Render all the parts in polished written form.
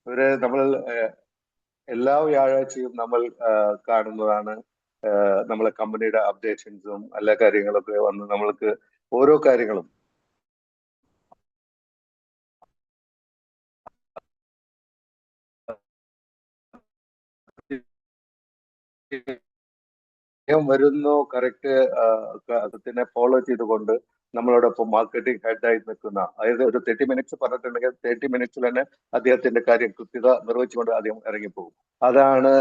ഇവരെ നമ്മൾ എല്ലാ വ്യാഴാഴ്ചയും നമ്മൾ കാണുന്നതാണ്. നമ്മളെ കമ്പനിയുടെ അപ്ഡേഷൻസും എല്ലാ കാര്യങ്ങളൊക്കെ വന്ന് നമ്മൾക്ക് ഓരോ കാര്യങ്ങളും വരുന്നു. കറക്റ്റ് അതിനെ ഫോളോ ചെയ്തുകൊണ്ട് നമ്മളോടൊപ്പം മാർക്കറ്റിംഗ് ഹെഡായി നിൽക്കുന്ന, അതായത് ഒരു 30 മിനിറ്റ്സ് പറഞ്ഞിട്ടുണ്ടെങ്കിൽ 30 മിനിറ്റ്സിൽ തന്നെ അദ്ദേഹത്തിന്റെ കാര്യം കൃത്യത നിർവഹിച്ചുകൊണ്ട് അദ്ദേഹം ഇറങ്ങിപ്പോകും. അതാണ്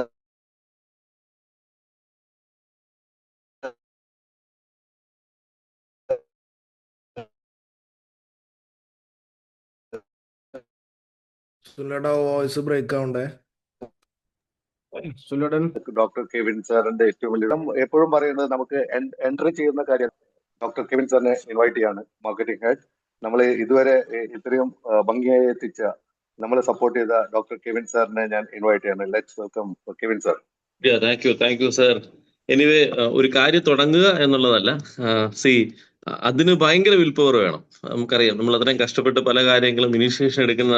സുല്ലയുടെ വോയിസ് ബ്രേക്ക് ആവണ്ടേ? സുല്ലടൻ ഡോക്ടർ കെവിൻ സാറിന്റെ ഏറ്റവും വലിയ എപ്പോഴും പറയുന്നത്, നമുക്ക് എൻട്രി ചെയ്യുന്ന കാര്യം ഡോക്ടർ കെവിൻ സാറിനെ ഇൻവൈറ്റ് ചെയ്യാണ്, മാർക്കറ്റിംഗ് ഹെഡ്. നമ്മൾ ഇതുവരെ ഇത്രയും ഭംഗിയായി എത്തിച്ച, നമ്മളെ സപ്പോർട്ട് ചെയ്ത ഡോക്ടർ കെവിൻ സാറിനെ ഞാൻ ഇൻവൈറ്റ് ചെയ്യാണ്. Let's welcome Kevin sir. Thank you sir. Anyway, ഒരു കാര്യം തുടങ്ങുക എന്നുള്ളതല്ല, അതിന് ഭയങ്കര വിൽ പവർ വേണം. നമുക്കറിയാം, നമ്മൾ അത്രയും കഷ്ടപ്പെട്ട് പല കാര്യങ്ങളും ഇനീഷ്യേഷൻ എടുക്കുന്ന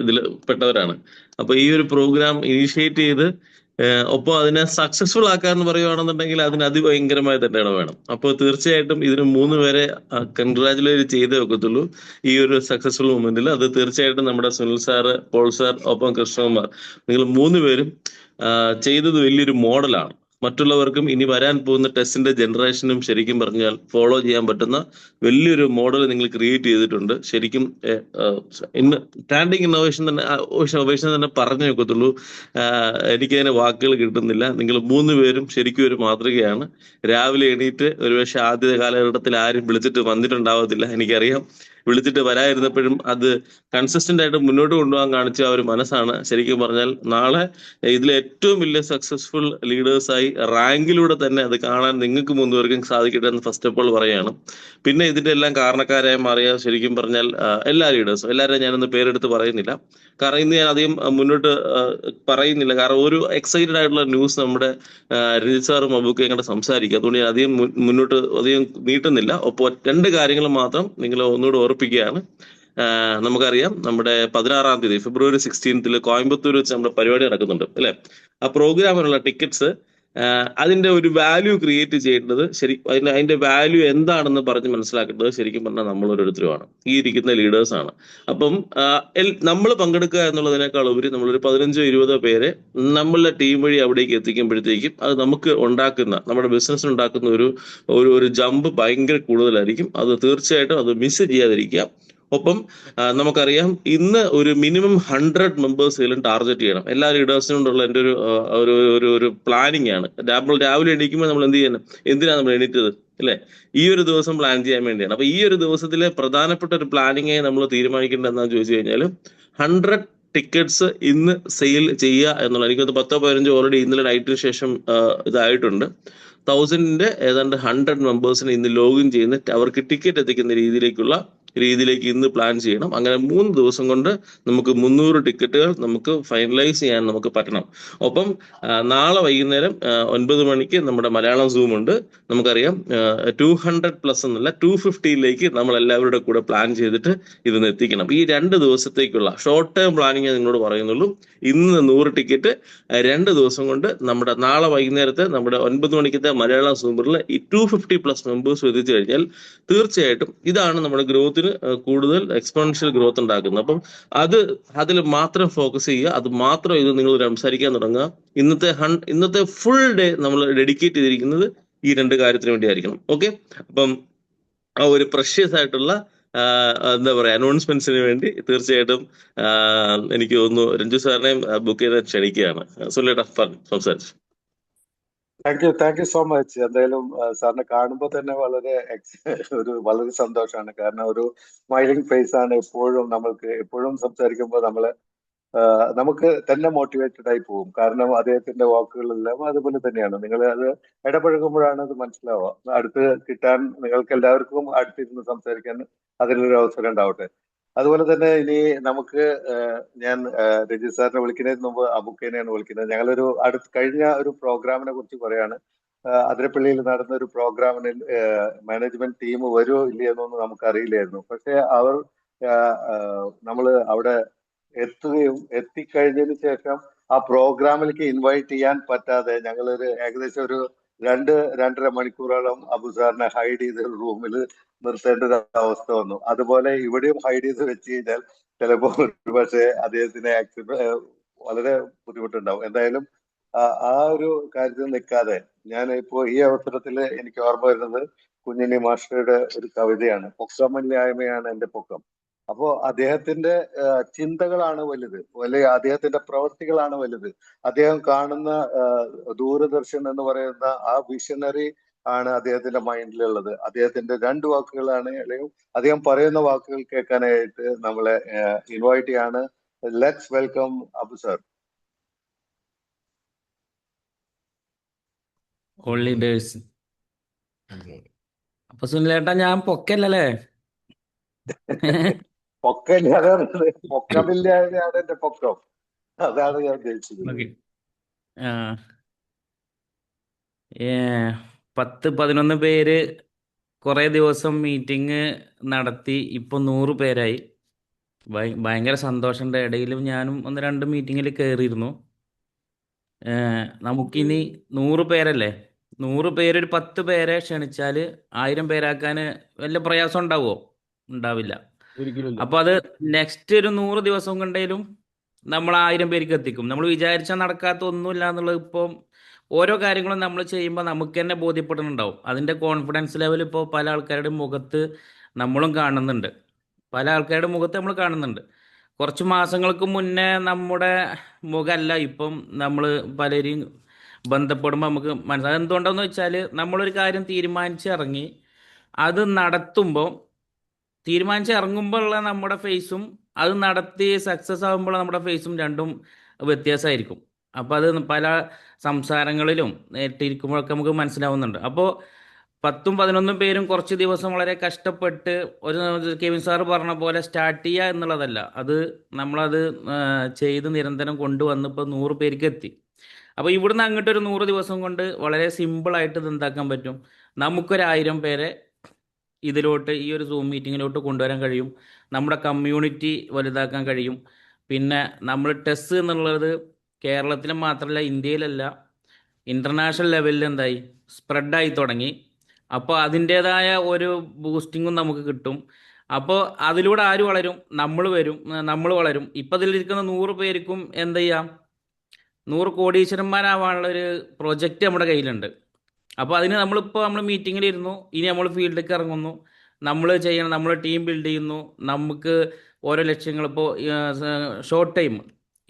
ഇതിൽ പെട്ടവരാണ്. അപ്പൊ ഈ ഒരു പ്രോഗ്രാം ഇനീഷ്യേറ്റ് ചെയ്ത് ഒപ്പം അതിനെ സക്സസ്ഫുൾ ആക്കാന്ന് പറയുകയാണെന്നുണ്ടെങ്കിൽ അതിന് അതിഭയങ്കരമായ തന്നെ വേണം. അപ്പോൾ തീർച്ചയായിട്ടും ഇതിന് 3 പേരെ കൺഗ്രാജുലേറ്റ് ചെയ്തേ വെക്കത്തുള്ളൂ ഈ ഒരു സക്സസ്ഫുൾ മൂമെന്റിൽ. അത് തീർച്ചയായിട്ടും നമ്മുടെ സുനിൽ സാറ്, പോൾ സാർ, ഒപ്പം കൃഷ്ണകുമാർ, നിങ്ങൾ 3 പേരും ചെയ്തത് വലിയൊരു മോഡലാണ്. മറ്റുള്ളവർക്കും ഇനി വരാൻ പോകുന്ന ടെസ്റ്റിന്റെ ജനറേഷനും ശരിക്കും പറഞ്ഞാൽ ഫോളോ ചെയ്യാൻ പറ്റുന്ന വലിയൊരു മോഡൽ നിങ്ങൾ ക്രിയേറ്റ് ചെയ്തിട്ടുണ്ട്. ശരിക്കും സ്റ്റാൻഡിങ് ഇന്നോവേഷൻ തന്നെ പറഞ്ഞു വെക്കത്തുള്ളൂ. എനിക്കതിന് വാക്കുകൾ കിട്ടുന്നില്ല. നിങ്ങൾ 3 പേരും ശരിക്കും ഒരു മാതൃകയാണ്. രാവിലെ എണീറ്റ് ഒരുപക്ഷെ ആദ്യ കാലഘട്ടത്തിൽ ആരും വിളിച്ചിട്ട് വന്നിട്ടുണ്ടാവത്തില്ല, എനിക്കറിയാം. വിളിച്ചിട്ട് വരാതിരുന്നപ്പോഴും അത് കൺസിസ്റ്റന്റ് ആയിട്ട് മുന്നോട്ട് കൊണ്ടുപോകാൻ കാണിച്ച ആ ഒരു മനസ്സാണ് ശരിക്കും പറഞ്ഞാൽ നാളെ ഇതിലെ ഏറ്റവും വലിയ സക്സസ്ഫുൾ ലീഡേഴ്സായി റാങ്കിലൂടെ തന്നെ അത് കാണാൻ നിങ്ങൾക്ക് 3 പേർക്കും സാധിക്കട്ടെ എന്ന് ഫസ്റ്റ് ഓഫ് ഓൾ പറയാണ്. പിന്നെ ഇതിന്റെ എല്ലാം കാരണക്കാരായി മാറിയ ശരിക്കും പറഞ്ഞാൽ എല്ലാ ലീഡേഴ്സും, എല്ലാവരെയും ഞാനൊന്ന് പേരെടുത്ത് പറയുന്നില്ല, കാരണം ഇന്ന് ഞാൻ അധികം മുന്നോട്ട് പറയുന്നില്ല. കാരണം ഒരു എക്സൈറ്റഡ് ആയിട്ടുള്ള ന്യൂസ് നമ്മുടെ രഞ്ജിത് സാറും അബുക്കും ഇങ്ങോട്ട് സംസാരിക്കുക, അതുകൊണ്ട് ഞാൻ അധികം മുന്നോട്ട് അധികം നീട്ടുന്നില്ല. ഒപ്പം 2 കാര്യങ്ങൾ മാത്രം നിങ്ങൾ ഒന്നുകൂടെ ഓർപ്പിക്കുകയാണ്. നമുക്കറിയാം, നമ്മുടെ 16-ാം തീയതി ഫെബ്രുവരി 16 കോയമ്പത്തൂർ വെച്ച് നമ്മുടെ പരിപാടി നടക്കുന്നുണ്ട് അല്ലെ? ആ പ്രോഗ്രാമിനുള്ള ടിക്കറ്റ്സ്, അതിന്റെ ഒരു വാല്യൂ ക്രിയേറ്റ് ചെയ്യേണ്ടത്, അതിന്റെ വാല്യൂ എന്താണെന്ന് പറഞ്ഞ് മനസ്സിലാക്കേണ്ടത് ശരിക്കും പറഞ്ഞാൽ നമ്മൾ ഓരോരുത്തരുമാണ്, ഈ ഇരിക്കുന്ന ലീഡേഴ്സ് ആണ്. അപ്പം നമ്മൾ പങ്കെടുക്കുക എന്നുള്ളതിനേക്കാൾ ഉപരി നമ്മളൊരു 15-20 പേരെ നമ്മളുടെ ടീം വഴി അവിടേക്ക് എത്തിക്കുമ്പോഴത്തേക്കും അത് നമുക്ക് ഉണ്ടാക്കുന്ന, നമ്മുടെ ബിസിനസ്സിന് ഉണ്ടാക്കുന്ന ഒരു ജമ്പ് ഭയങ്കര കൂടുതലായിരിക്കും. അത് തീർച്ചയായിട്ടും അത് മിസ് ചെയ്യാതിരിക്കുക. ഒപ്പം നമുക്കറിയാം, ഇന്ന് ഒരു മിനിമം 100 മെമ്പേഴ്സിലും ടാർഗറ്റ് ചെയ്യണം. എല്ലാ ലീഡേഴ്സിനോടുള്ള എൻ്റെ ഒരു പ്ലാനിങ് ആണ്. നമ്മൾ രാവിലെ എണീക്കുമ്പോൾ നമ്മൾ എന്ത് ചെയ്യണം, എന്തിനാണ് നമ്മൾ എണീറ്റത് അല്ലെ? ഈ ഒരു ദിവസം പ്ലാൻ ചെയ്യാൻ വേണ്ടിയാണ്. അപ്പൊ ഈ ഒരു ദിവസത്തിലെ പ്രധാനപ്പെട്ട ഒരു പ്ലാനിങ് നമ്മൾ തീരുമാനിക്കേണ്ടത് എന്താണെന്ന് ചോദിച്ചു കഴിഞ്ഞാൽ, 100 ടിക്കറ്റ്സ് ഇന്ന് സെയിൽ ചെയ്യുക എന്നുള്ള. എനിക്കൊന്ന് 10-15 ഓൾറെഡി ഇന്നലെ നൈറ്റിന് ശേഷം ഇതായിട്ടുണ്ട്. 1000-ന്റെ ഏതാണ്ട് 100 മെമ്പേഴ്സിന് ഇന്ന് ലോഗിൻ ചെയ്യുന്ന, അവർക്ക് ടിക്കറ്റ് എത്തിക്കുന്ന രീതിയിലേക്ക് ഇന്ന് പ്ലാൻ ചെയ്യണം. അങ്ങനെ 3 ദിവസം കൊണ്ട് നമുക്ക് 300 ടിക്കറ്റുകൾ നമുക്ക് ഫൈനലൈസ് ചെയ്യാൻ നമുക്ക് പറ്റണം. ഒപ്പം നാളെ വൈകുന്നേരം 9 മണിക്ക് നമ്മുടെ മലയാളം സൂം ഉണ്ട്. നമുക്കറിയാം 200+ എന്നല്ല 250 നമ്മൾ എല്ലാവരുടെ കൂടെ പ്ലാൻ ചെയ്തിട്ട് ഇതൊന്ന് എത്തിക്കണം. ഈ 2 ദിവസത്തേക്കുള്ള ഷോർട്ട് ടേം പ്ലാനിങ് നിങ്ങളോട് പറയുന്നുള്ളൂ. ഇന്ന് 100 ടിക്കറ്റ് 2 ദിവസം കൊണ്ട് നമ്മുടെ നാളെ വൈകുന്നേരത്തെ നമ്മുടെ 9 മണിക്കത്തെ മലയാളം സൂമറിൽ ഈ 250+ മെമ്പേഴ്സ് എത്തിച്ചു കഴിഞ്ഞാൽ തീർച്ചയായിട്ടും ഇതാണ് നമ്മുടെ ഗ്രോത്തിന് കൂടുതൽ എക്സ്പോണൻഷ്യൽ ഗ്രോത്ത് ഉണ്ടാക്കുന്നത്. അപ്പം അതിൽ മാത്രം ഫോക്കസ് ചെയ്യുക, അത് മാത്രം ഇത് നിങ്ങൾ സംസാരിക്കാൻ തുടങ്ങുക. ഇന്നത്തെ ഫുൾ ഡേ നമ്മൾ ഡെഡിക്കേറ്റ് ചെയ്തിരിക്കുന്നത് ഈ 2 കാര്യത്തിന് വേണ്ടി ആയിരിക്കണം. ഓക്കെ, അപ്പം ആ ഒരു പ്രഷ്യസ് ആയിട്ടുള്ള എന്താ പറയാ അനൗൺസ്മെന്റ്സിന് വേണ്ടി തീർച്ചയായിട്ടും എനിക്ക് തോന്നുന്നു രഞ്ജു സാറിനെയും ബുക്ക് ചെയ്ത് ക്ഷണിക്കുകയാണ്. സുല്ലേട്ടാ സംസാരിച്ചു. Thank you so much. എന്തായാലും സാറിനെ കാണുമ്പോൾ തന്നെ വളരെ സന്തോഷമാണ്. കാരണം ഒരു സ്മൈലിംഗ് ഫേസ് ആണ്. എപ്പോഴും സംസാരിക്കുമ്പോൾ നമുക്ക് തന്നെ മോട്ടിവേറ്റഡ് ആയി പോകും. കാരണം അദ്ദേഹത്തിന്റെ വാക്കുകളെല്ലാം അതുപോലെ തന്നെയാണ്. നിങ്ങൾ അത് ഇടപഴകുമ്പോഴാണ് അത് മനസ്സിലാവുക. അടുത്ത് കിട്ടാൻ നിങ്ങൾക്ക് എല്ലാവർക്കും അടുത്തിരുന്ന് സംസാരിക്കാൻ അതിനൊരു അവസരം ഉണ്ടാവട്ടെ. അതുപോലെ തന്നെ ഇനി നമുക്ക് ഞാൻ രഞ്ജിത് സാറിനെ വിളിക്കുന്നതിന് മുമ്പ് അബുക്കേനെയാണ് വിളിക്കുന്നത്. ഞങ്ങളൊരു കഴിഞ്ഞ ഒരു പ്രോഗ്രാമിനെ കുറിച്ച് പറയാണ്. അതിരപ്പള്ളിയിൽ നടന്ന ഒരു പ്രോഗ്രാമിന് മാനേജ്മെന്റ് ടീം വരുമോ ഇല്ലയോ എന്നൊന്നും നമുക്ക് അറിയില്ലായിരുന്നു. പക്ഷെ നമ്മൾ അവിടെ എത്തിക്കഴിഞ്ഞതിന് ശേഷം ആ പ്രോഗ്രാമിലേക്ക് ഇൻവൈറ്റ് ചെയ്യാൻ പറ്റാതെ ഞങ്ങളൊരു ഏകദേശം ഒരു 2-2.5 മണിക്കൂറോളം അബു സാറിനെ ഹൈഡ് ചെയ്ത് റൂമിൽ നിർത്തേണ്ട ഒരു അവസ്ഥ വന്നു. അതുപോലെ ഇവിടെയും ഹൈഡ് ചെയ്ത് വെച്ച് കഴിഞ്ഞാൽ ചിലപ്പോൾ പക്ഷേ അദ്ദേഹത്തിന് വളരെ ബുദ്ധിമുട്ടുണ്ടാവും. എന്തായാലും ആ ഒരു കാര്യത്തിൽ നിൽക്കാതെ ഞാൻ ഇപ്പോ ഈ അവസരത്തിൽ എനിക്ക് ഓർമ്മ വരുന്നത് കുഞ്ഞുണ്ണി മാസ്റ്ററുടെ ഒരു കവിതയാണ്, പൊക്കമില്ലായ്മയാണ് എന്റെ പൊക്കം. അപ്പോ അദ്ദേഹത്തിന്റെ ചിന്തകളാണ് വലുത്, അല്ലെങ്കിൽ അദ്ദേഹത്തിന്റെ പ്രവർത്തികളാണ് വലുത്. അദ്ദേഹം കാണുന്ന ദൂരദർശൻ എന്ന് പറയുന്ന ആ വിഷനറി ആണ് അദ്ദേഹത്തിന്റെ മൈൻഡിലുള്ളത്. അദ്ദേഹത്തിന്റെ 2 വാക്കുകളാണ്, അല്ലെങ്കിൽ അദ്ദേഹം പറയുന്ന വാക്കുകൾ കേൾക്കാനായിട്ട് നമ്മളെ ഇൻവൈറ്റ് ചെയ്യാണ്. Let's welcome Abu sir. All leaders. അപ്പൊ സുനിലേട്ടാ, ഞാൻ പൊക്കല്ലേ? പൊക്കമില്ലാതെ പൊക്കമില്ലാതെയാണ് എന്റെ പൊക്കം. അതാണ് ഞാൻ ഉദ്ദേശിച്ചത്. ഓക്കെ. 10-11 പേര് കുറേ ദിവസം മീറ്റിംഗ് നടത്തി. ഇപ്പൊ 100 പേരായി. ഭയങ്കര സന്തോഷന്റെ ഇടയിലും ഞാനും 1-2 മീറ്റിങ്ങിൽ കയറിയിരുന്നു. നമുക്കിനി 100 പേരല്ലേ, 100 പേര് ഒരു 10 പേരെ ക്ഷണിച്ചാൽ 1000 പേരാക്കാൻ വല്ല പ്രയാസം ഉണ്ടാവുമോ? ഉണ്ടാവില്ല. അപ്പൊ അത് നെക്സ്റ്റ് ഒരു 100 ദിവസം കൊണ്ടേലും നമ്മൾ 1000 പേർക്ക് എത്തിക്കും. നമ്മൾ വിചാരിച്ചാൽ നടക്കാത്ത ഒന്നുമില്ല എന്നുള്ളത് ഇപ്പം ഓരോ കാര്യങ്ങളും നമ്മൾ ചെയ്യുമ്പോൾ നമുക്ക് തന്നെ ബോധ്യപ്പെടുന്നുണ്ടാവും. അതിന്റെ കോൺഫിഡൻസ് ലെവൽ ഇപ്പോൾ പല ആൾക്കാരുടെ മുഖത്ത് നമ്മളും കാണുന്നുണ്ട്. നമ്മൾ കാണുന്നുണ്ട്. കുറച്ച് മാസങ്ങൾക്ക് മുന്നേ നമ്മുടെ മുഖമല്ല ഇപ്പം നമ്മൾ പലരെയും ബന്ധപ്പെടുമ്പോൾ നമുക്ക് മനസ്സിലാകും. എന്തുകൊണ്ടെന്ന് വെച്ചാൽ നമ്മളൊരു കാര്യം തീരുമാനിച്ചിറങ്ങി അത് നടത്തുമ്പോൾ, ഉള്ള നമ്മുടെ ഫേസും അത് നടത്തി സക്സസ് ആകുമ്പോൾ നമ്മുടെ ഫേസും രണ്ടും വ്യത്യാസമായിരിക്കും. അപ്പോൾ അത് പല സംസാരങ്ങളിലും നേരിട്ടിരിക്കുമ്പോഴൊക്കെ നമുക്ക് മനസ്സിലാവുന്നുണ്ട്. അപ്പോൾ 10-11 പേരും കുറച്ച് ദിവസം വളരെ കഷ്ടപ്പെട്ട് ഒരു കെവിൻ സാറ് പറഞ്ഞ പോലെ സ്റ്റാർട്ട് ചെയ്യുക എന്നുള്ളതല്ല, അത് നമ്മളത് ചെയ്ത് നിരന്തരം കൊണ്ടുവന്ന് ഇപ്പോൾ 100 പേർക്ക് എത്തി. അപ്പോൾ ഇവിടുന്ന് അങ്ങോട്ട് ഒരു 100 ദിവസം കൊണ്ട് വളരെ സിമ്പിളായിട്ട് ഇത് എന്താക്കാൻ പറ്റും? നമുക്കൊരു1000 പേരെ ഇതിലോട്ട്, ഈ ഒരു സൂം മീറ്റിങ്ങിലോട്ട് കൊണ്ടുവരാൻ കഴിയും. നമ്മുടെ കമ്മ്യൂണിറ്റി വലുതാക്കാൻ കഴിയും. പിന്നെ നമ്മൾ ടെസ് എന്നുള്ളത് കേരളത്തിൽ മാത്രമല്ല, ഇന്ത്യയിലല്ല, ഇൻ്റർനാഷണൽ ലെവലിൽ എന്തായി സ്പ്രെഡായി തുടങ്ങി. അപ്പോൾ അതിൻ്റേതായ ഒരു ബൂസ്റ്റിങ്ങും നമുക്ക് കിട്ടും. അപ്പോൾ അതിലൂടെ ആര് വളരും? നമ്മൾ വളരും. ഇപ്പം ഇതിലിരിക്കുന്ന 100 പേർക്കും എന്ത് ചെയ്യാം? 100 കോടീശ്വരന്മാരാവാനുള്ളൊരു പ്രൊജക്റ്റ് നമ്മുടെ കയ്യിലുണ്ട്. അപ്പോൾ അതിന് നമ്മൾ മീറ്റിങ്ങിലിരുന്നു, ഇനി നമ്മൾ ഫീൽഡിലേക്ക് ഇറങ്ങുന്നു, നമ്മൾ ടീം ബിൽഡ് ചെയ്യുന്നു. നമുക്ക് ഓരോ ലക്ഷ്യങ്ങൾ, ഇപ്പോൾ ഷോർട്ട് ടൈം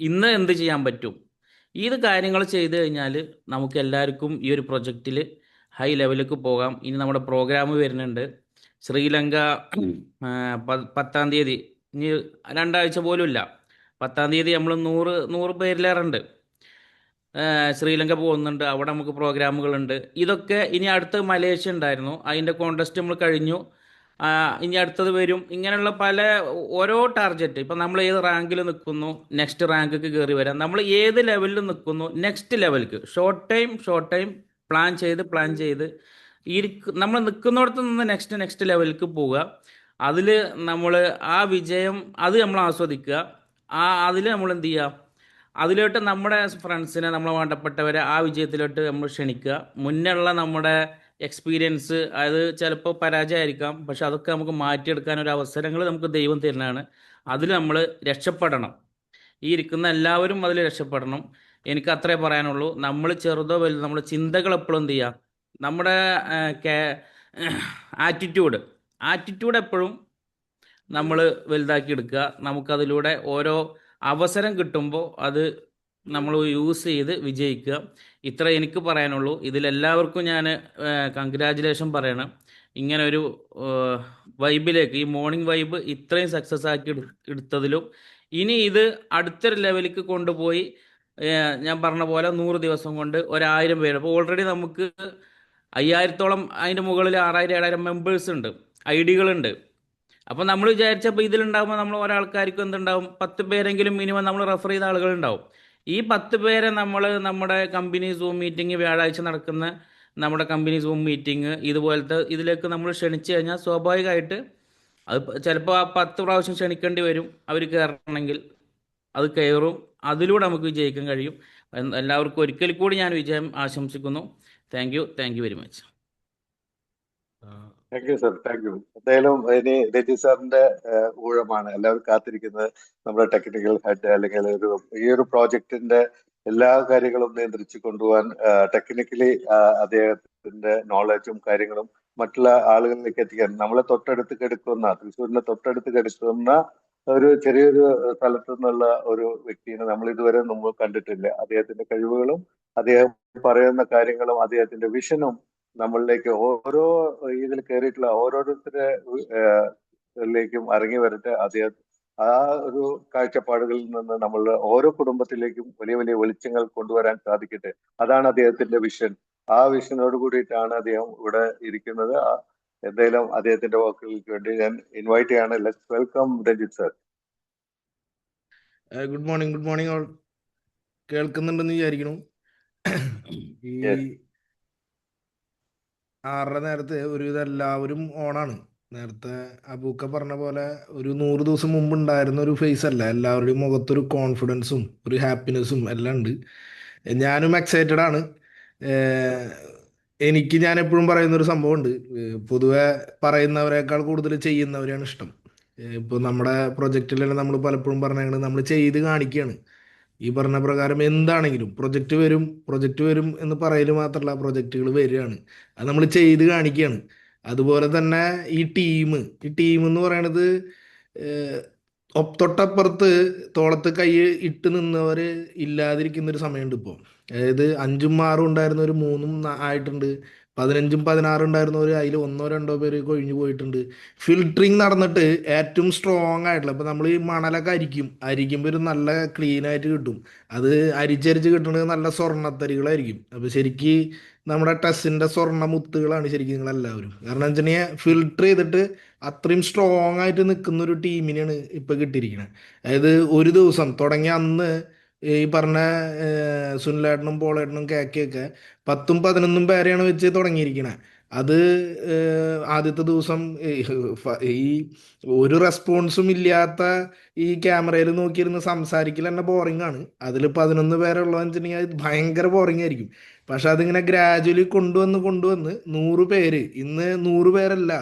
ഇന്ന് എന്ത് ചെയ്യാൻ പറ്റും, ഇത് കാര്യങ്ങൾ ചെയ്ത് കഴിഞ്ഞാൽ നമുക്ക് എല്ലാവർക്കും ഈ ഒരു പ്രൊജക്റ്റിൽ ഹൈ ലെവലിലേക്ക് പോകാം. ഇനി നമ്മുടെ പ്രോഗ്രാം വരുന്നുണ്ട്. ശ്രീലങ്ക 10-ാം തീയതി, ഇനി 2 ആഴ്ച പോലും ഇല്ല, 10-ാം തീയതി നമ്മൾ 100 പേരിലേറുണ്ട്. ശ്രീലങ്ക പോകുന്നുണ്ട്. അവിടെ നമുക്ക് പ്രോഗ്രാമുകളുണ്ട്. ഇതൊക്കെ ഇനി അടുത്ത് മലേഷ്യ ഉണ്ടായിരുന്നു, അതിൻ്റെ കോൺടെസ്റ്റ് നമ്മൾ കഴിഞ്ഞു. ഇനി അടുത്തത് വരും. ഇങ്ങനെയുള്ള ഓരോ ടാർഗറ്റ്, ഇപ്പം നമ്മൾ ഏത് റാങ്കിൽ നിൽക്കുന്നു, നെക്സ്റ്റ് റാങ്കിക്ക് കയറി വരാം. നമ്മൾ ഏത് ലെവലിൽ നിൽക്കുന്നു, നെക്സ്റ്റ് ലെവലിക്ക് ഷോർട്ട് ടൈം പ്ലാൻ ചെയ്ത് നമ്മൾ നിൽക്കുന്നിടത്ത് നിന്ന് നെക്സ്റ്റ് ലെവലിലേക്ക് പോവുക. അതിൽ നമ്മൾ ആ വിജയം അത് നമ്മൾ ആസ്വദിക്കുക. അതിൽ നമ്മൾ എന്ത് ചെയ്യുക? അതിലോട്ട് നമ്മുടെ ഫ്രണ്ട്സിനെ, നമ്മളെ വേണ്ടപ്പെട്ടവരെ ആ വിജയത്തിലോട്ട് നമ്മൾ ക്ഷണിക്കുക. മുന്നുള്ള നമ്മുടെ എക്സ്പീരിയൻസ് അത് ചിലപ്പോൾ പരാജയമായിരിക്കാം, പക്ഷെ അതൊക്കെ നമുക്ക് മാറ്റിയെടുക്കാൻ ഒരു അവസരങ്ങൾ നമുക്ക് ദൈവം തരുന്നതാണ്. അതിൽ നമ്മൾ രക്ഷപ്പെടണം. ഈ ഇരിക്കുന്ന എല്ലാവരും അതിൽ രക്ഷപ്പെടണം. എനിക്ക് അത്രേ പറയാനുള്ളൂ. നമ്മൾ ചെറുതോ വലുതോ നമ്മുടെ ചിന്തകൾ എപ്പോഴും എന്ത് ചെയ്യുക? നമ്മുടെ ആറ്റിറ്റ്യൂഡ് എപ്പോഴും നമ്മൾ വലുതാക്കി എടുക്കുക. നമുക്കതിലൂടെ ഓരോ അവസരം കിട്ടുമ്പോൾ അത് നമ്മൾ യൂസ് ചെയ്ത് വിജയിക്കുക. ഇത്ര എനിക്ക് പറയാനുള്ളൂ. ഇതിലെല്ലാവർക്കും ഞാൻ കൺഗ്രാജുലേഷൻ പറയണം. ഇങ്ങനെ ഒരു വൈബിലേക്ക്, ഈ മോർണിംഗ് വൈബ് ഇത്രയും സക്സസ് ആക്കി എടുത്തതിലും, ഇനി ഇത് അടുത്തൊരു ലെവലിലേക്ക് കൊണ്ടുപോയി ഞാൻ പറഞ്ഞ പോലെ 100 ദിവസം കൊണ്ട് 1000 പേര്, അപ്പോൾ ഓൾറെഡി നമുക്ക് 5000-ഓളം, അതിൻ്റെ മുകളിൽ 6000-7000 മെമ്പേഴ്സ് ഉണ്ട്, ഐഡികളുണ്ട്. അപ്പോൾ നമ്മൾ വിചാരിച്ചപ്പോൾ ഇതിലുണ്ടാകുമ്പോൾ നമ്മൾ ഒരാൾക്കാർക്കും എന്തുണ്ടാവും? 10 പേരെങ്കിലും മിനിമം നമ്മൾ റെഫർ ചെയ്ത ആളുകളുണ്ടാവും. ഈ 10 പേരെ നമ്മുടെ കമ്പനി സൂം മീറ്റിംഗ്, വ്യാഴാഴ്ച നടക്കുന്ന നമ്മുടെ കമ്പനി സൂം മീറ്റിംഗ് ഇതുപോലത്തെ ഇതിലേക്ക് നമ്മൾ ക്ഷണിച്ചു കഴിഞ്ഞാൽ സ്വാഭാവികമായിട്ട് അത് ചിലപ്പോൾ ആ 10 പ്രാവശ്യം ക്ഷണിക്കേണ്ടി വരും അവർ കയറണമെങ്കിൽ. അത് കയറും. അതിലൂടെ നമുക്ക് വിജയിക്കാൻ കഴിയും. എല്ലാവർക്കും ഒരിക്കൽ കൂടി ഞാൻ വിജയം ആശംസിക്കുന്നു. Thank you very much. Thank you sir, thank you. എന്തായാലും ഇനി രജി സാറിന്റെ ഊഴമാണ് എല്ലാവരും കാത്തിരിക്കുന്നത്. നമ്മുടെ ടെക്നിക്കൽ ഹെഡ് അല്ലെങ്കിൽ ഈ ഒരു പ്രോജക്റ്റിന്റെ എല്ലാ കാര്യങ്ങളും നിയന്ത്രിച്ചു കൊണ്ടുപോകാൻ ടെക്നിക്കലി അദ്ദേഹത്തിന്റെ നോളജും കാര്യങ്ങളും മറ്റുള്ള ആളുകളിലേക്ക് എത്തിക്കാൻ, നമ്മളെ തൊട്ടടുത്ത് കിടക്കുന്ന, തൃശ്ശൂരിനെ തൊട്ടടുത്ത് കിടക്കുന്ന ഒരു ചെറിയൊരു സ്ഥലത്തു നിന്നുള്ള ഒരു വ്യക്തിയെ നമ്മൾ ഇതുവരെ നമ്മൾ കണ്ടിട്ടില്ല. അദ്ദേഹത്തിന്റെ കഴിവുകളും അദ്ദേഹം പറയുന്ന കാര്യങ്ങളും അദ്ദേഹത്തിന്റെ വിഷനും നമ്മളിലേക്ക് ഓരോ ഇതിൽ കയറിയിട്ടുള്ള ഓരോരുത്തരിലേക്കും ഇറങ്ങി വരട്ടെ. അദ്ദേഹം ആ ഒരു കാഴ്ചപ്പാടുകളിൽ നിന്ന് നമ്മൾ ഓരോ കുടുംബത്തിലേക്കും വലിയ വലിയ വെളിച്ചങ്ങൾ കൊണ്ടുവരാൻ സാധിക്കട്ടെ. അതാണ് അദ്ദേഹത്തിന്റെ വിഷൻ. ആ വിഷനോട് കൂടിയിട്ടാണ് അദ്ദേഹം ഇവിടെ ഇരിക്കുന്നത്. എന്തായാലും അദ്ദേഹത്തിന്റെ വാക്കുകൾക്ക് വേണ്ടി ഞാൻ ഇൻവൈറ്റ് ചെയ്യാണ്. Let's welcome Ranjith sir. Good morning all. കേൾക്കുന്നുണ്ടെന്ന് വിചാരിക്കുന്നു. ഈ Yes. 6:30 നേരത്തെ ഒരുവിധം എല്ലാവരും ഓണാണ്. നേരത്തെ അബൂക്ക പറഞ്ഞ പോലെ ഒരു 100 ദിവസം മുമ്പ് ഉണ്ടായിരുന്ന ഒരു ഫേസ് അല്ല. എല്ലാവരുടെയും മുഖത്തൊരു കോൺഫിഡൻസും ഒരു ഹാപ്പിനെസ്സും എല്ലാം ഉണ്ട്. ഞാനും എക്സൈറ്റഡ് ആണ്. ഞാൻ എപ്പോഴും പറയുന്നൊരു സംഭവമുണ്ട്. പൊതുവെ പറയുന്നവരെക്കാൾ കൂടുതൽ ചെയ്യുന്നവരെയാണ് ഇഷ്ടം. ഇപ്പോൾ നമ്മുടെ പ്രൊജക്റ്റിൽ തന്നെ നമ്മൾ പലപ്പോഴും പറഞ്ഞാൽ നമ്മൾ ചെയ്ത് കാണിക്കുകയാണ്. ഈ പറഞ്ഞ പ്രകാരം എന്താണെങ്കിലും പ്രൊജക്റ്റ് വരും എന്ന് പറയൽ മാത്രമല്ല, പ്രൊജക്റ്റുകൾ വരികയാണ്. അത് നമ്മൾ ചെയ്ത് കാണിക്കുകയാണ്. അതുപോലെ തന്നെ ഈ ടീം എന്ന് പറയണത് തൊട്ടപ്പുറത്ത് തോളത്ത് കൈ ഇട്ട് നിന്നവർ ഇല്ലാതിരിക്കുന്ന ഒരു സമയമുണ്ട് ഇപ്പോൾ. അതായത് 5ഉം 6ഉം ഉണ്ടായിരുന്നവർ 3ഉം ആയിട്ടുണ്ട്. 15ഉം 16ഉം ഉണ്ടായിരുന്നവർ അതിൽ 1-2 പേര് കൊഴിഞ്ഞു പോയിട്ടുണ്ട്. ഫിൽറ്ററിങ് നടന്നിട്ട് ഏറ്റവും സ്ട്രോങ് ആയിട്ടുള്ള, ഇപ്പം നമ്മൾ ഈ മണലൊക്കെ അരിക്കുമ്പോൾ ഒരു നല്ല ക്ലീൻ ആയിട്ട് കിട്ടും. അത് അരിച്ചരിച്ച് കിട്ടുന്നത് നല്ല സ്വർണ്ണത്തരികളായിരിക്കും. അപ്പോൾ ശരിക്ക് നമ്മുടെ ടെസ്സിൻ്റെ സ്വർണ്ണ മുത്തുകളാണ് ശരിക്കും നിങ്ങളെല്ലാവരും. കാരണം വെച്ചിട്ടുണ്ടെങ്കിൽ ഫിൽട്ടർ ചെയ്തിട്ട് അത്രയും സ്ട്രോങ് ആയിട്ട് നിൽക്കുന്ന ഒരു ടീമിനെയാണ് ഇപ്പൊ കിട്ടിയിരിക്കുന്നത്. അതായത് ഒരു ദിവസം തുടങ്ങിയ അന്ന് ഈ പറഞ്ഞ സുനിലേട്ടനും പോളേട്ടനും കേക്കൊക്കെ 10ഉം 11ഉം പേരെയാണ് വെച്ച് തുടങ്ങിയിരിക്കുന്നത്. അത് ആദ്യത്തെ ദിവസം ഈ ഒരു റെസ്പോൺസും ഇല്ലാത്ത ഈ ക്യാമറയിൽ നോക്കിയിരുന്ന് സംസാരിക്കൽ തന്നെ ബോറിംഗ് ആണ്. അതിൽ 11 പേരുള്ളതെന്ന് വെച്ചിട്ടുണ്ടെങ്കിൽ അത് ഭയങ്കര ബോറിംഗ് ആയിരിക്കും. പക്ഷെ അതിങ്ങനെ ഗ്രാജുവലി കൊണ്ടുവന്ന് 100 പേര്, ഇന്ന് 100 പേരല്ല,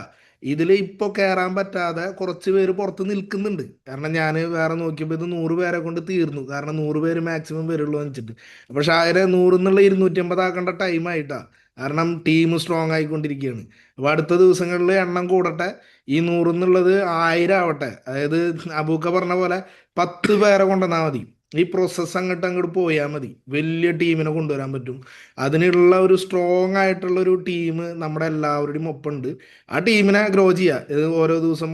ഇതിൽ ഇപ്പോൾ കയറാൻ പറ്റാതെ കുറച്ച് പേര് പുറത്ത് നിൽക്കുന്നുണ്ട്. കാരണം ഞാൻ വേറെ നോക്കിയപ്പോൾ ഇത് 100 പേരെ കൊണ്ട് തീർന്നു. കാരണം 100 പേര് മാക്സിമം വരുള്ളൂ എന്ന് വെച്ചിട്ട്. പക്ഷെ ആരെ 100 എന്നുള്ള 250 ആക്കേണ്ട ടൈം ആയിട്ടാണ്. കാരണം ടീം സ്ട്രോങ് ആയിക്കൊണ്ടിരിക്കുകയാണ്. അപ്പോൾ അടുത്ത ദിവസങ്ങളിൽ എണ്ണം കൂടട്ടെ. ഈ 100 എന്നുള്ളത് 1000 ആവട്ടെ. അതായത് അബൂക്ക പറഞ്ഞ പോലെ 10 പേരെ കൊണ്ടുവന്നാൽ മതി. ഈ പ്രോസസ്സ് അങ്ങോട്ട് പോയാൽ മതി. വലിയ ടീമിനെ കൊണ്ടുവരാൻ പറ്റും. അതിനുള്ള ഒരു സ്ട്രോങ് ആയിട്ടുള്ള ഒരു ടീം നമ്മുടെ എല്ലാവരുടെയും ഒപ്പമുണ്ട്. ആ ടീമിനെ ഗ്രോ ചെയ്യുക. ഇത് ഓരോ ദിവസം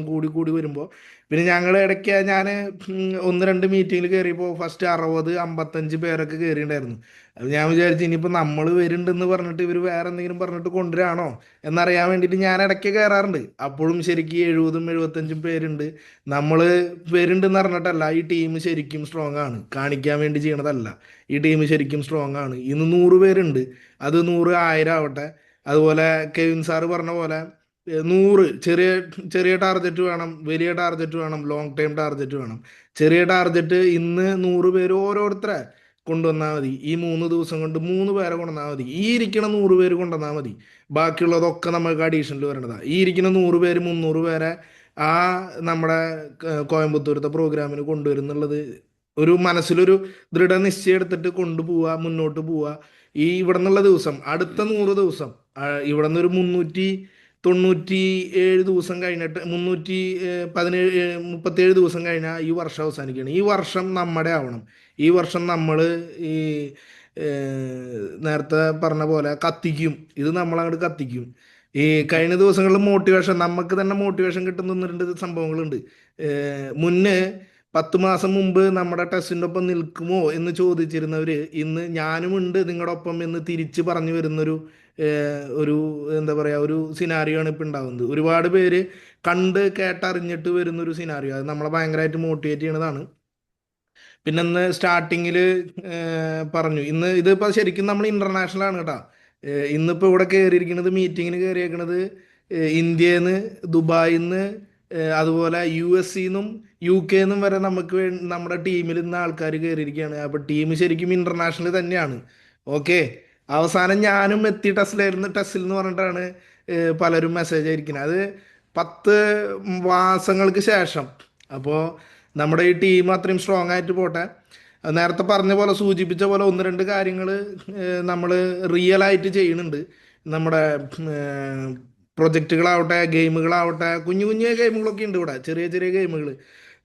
കൂടി കൂടി വരുമ്പോൾ, പിന്നെ ഞങ്ങൾ ഇടയ്ക്ക് ഞാൻ 1-2 മീറ്റിങ്ങിൽ കയറിയപ്പോൾ ഫസ്റ്റ് 60-55 പേരൊക്കെ കയറിയിട്ടുണ്ടായിരുന്നു. അത് ഞാൻ വിചാരിച്ചു ഇനിയിപ്പോൾ നമ്മൾ വരുന്നുണ്ടെന്ന് പറഞ്ഞിട്ട് ഇവർ വേറെ എന്തെങ്കിലും പറഞ്ഞിട്ട് കൊണ്ടുവരാണോ എന്നറിയാൻ വേണ്ടിയിട്ട് ഞാൻ ഇടയ്ക്ക് കയറാറുണ്ട്. അപ്പോഴും ശരിക്കും 70-75 പേരുണ്ട്. നമ്മൾ വരുന്നുണ്ടെന്ന് പറഞ്ഞിട്ടല്ല, ഈ ടീം ശരിക്കും സ്ട്രോങ് ആണ്, കാണിക്കാൻ വേണ്ടി ചെയ്യണതല്ല. ഈ ടീം ശരിക്കും സ്ട്രോങ് ആണ്. ഇന്ന് 100 പേരുണ്ട്. അത് 100 1000 ആവട്ടെ. അതുപോലെ കെവിൻ സാറ് പറഞ്ഞ പോലെ 100 ചെറിയ ചെറിയ ടാർഗറ്റ് വേണം, വലിയ ടാർഗറ്റ് വേണം, ലോങ് ടൈം ടാർഗറ്റ് വേണം. ചെറിയ ടാർഗറ്റ് ഇന്ന് 100 പേര് ഓരോരുത്തരെ കൊണ്ടുവന്നാൽ മതി. ഈ 3 ദിവസം കൊണ്ട് 3 പേരെ കൊണ്ടുവന്നാൽ മതി. ഈ ഇരിക്കണ 100 പേര് കൊണ്ടുവന്നാൽ മതി. ബാക്കിയുള്ളതൊക്കെ നമുക്ക് അഡീഷണൽ വരണതാണ്. ഈ ഇരിക്കുന്ന 100 പേര് 300 പേരെ ആ നമ്മുടെ കോയമ്പത്തൂരത്തെ പ്രോഗ്രാമിന് കൊണ്ടുവരുന്നുള്ളത് ഒരു മനസ്സിലൊരു ദൃഢനിശ്ചയം എടുത്തിട്ട് കൊണ്ടുപോവുക, മുന്നോട്ട് പോവുക. ഈ ഇവിടെ നിന്നുള്ള ദിവസം അടുത്ത 100 ദിവസം ഇവിടെ നിന്ന് ഒരു 397 ദിവസം കഴിഞ്ഞിട്ട് 37 ദിവസം കഴിഞ്ഞാൽ ഈ വർഷം അവസാനിക്കുകയാണ്. ഈ വർഷം നമ്മുടെ ആവണം. ഈ വർഷം നമ്മൾ ഈ നേരത്തെ പറഞ്ഞ പോലെ കത്തിക്കും. ഇത് നമ്മളങ്ങോട്ട് കത്തിക്കും. ഈ കഴിഞ്ഞ ദിവസങ്ങളിൽ മോട്ടിവേഷൻ, നമുക്ക് തന്നെ മോട്ടിവേഷൻ കിട്ടുന്ന 1-2 സംഭവങ്ങളുണ്ട്. മുന്നേ 10 മാസം മുമ്പ് നമ്മുടെ ടെസ്റ്റിൻ്റെ ഒപ്പം നിൽക്കുമോ എന്ന് ചോദിച്ചിരുന്നവർ ഇന്ന് ഞാനുമുണ്ട് നിങ്ങളുടെ ഒപ്പം എന്ന് തിരിച്ച് പറഞ്ഞു വരുന്നൊരു ഒരു എന്താ പറയുക, ഒരു സിനാരിയോ ആണ് ഇപ്പം ഉണ്ടാകുന്നത്. ഒരുപാട് പേര് കണ്ട് കേട്ടറിഞ്ഞിട്ട് വരുന്നൊരു സിനാരിയോ. അത് നമ്മളെ ഭയങ്കരമായിട്ട് മോട്ടിവേറ്റ് ചെയ്യണതാണ്. പിന്നെ ഇന്ന് സ്റ്റാർട്ടിങ്ങിൽ പറഞ്ഞു, ഇന്ന് ഇതിപ്പോൾ ശരിക്കും നമ്മൾ ഇൻ്റർനാഷണൽ ആണ് കേട്ടോ. ഇന്നിപ്പോൾ ഇവിടെ കയറിയിരിക്കുന്നത്, മീറ്റിങ്ങിന് കയറിയേക്കണത് ഇന്ത്യയിൽ നിന്ന്, ദുബായിൽ നിന്ന്, അതുപോലെ US നിന്നും UK നിന്നും വരെ നമ്മുടെ ടീമിൽ ഇന്ന് ആൾക്കാർ കയറിയിരിക്കുകയാണ്. അപ്പോൾ ടീം ശരിക്കും ഇന്റർനാഷണൽ തന്നെയാണ്. ഓക്കെ, അവസാനം ഞാനും എത്തി ടെസ്റ്റിൽ എന്ന് പറഞ്ഞിട്ടാണ് പലരും മെസ്സേജ് അയക്കുന്നത്. അത് 10 മാസങ്ങൾക്ക് ശേഷം. അപ്പോൾ നമ്മുടെ ഈ ടീം അത്രയും സ്ട്രോങ് ആയിട്ട് പോട്ടെ. നേരത്തെ പറഞ്ഞ പോലെ, സൂചിപ്പിച്ച പോലെ, ഒന്ന് രണ്ട് കാര്യങ്ങൾ നമ്മൾ റിയൽ ആയിട്ട് ചെയ്യുന്നുണ്ട്. നമ്മുടെ പ്രൊജക്റ്റുകളാവട്ടെ, ഗെയിമുകളാവട്ടെ, കുഞ്ഞു കുഞ്ഞു ഗെയിമുകളൊക്കെ ഉണ്ട് ഇവിടെ, ചെറിയ ചെറിയ ഗെയിമുകൾ.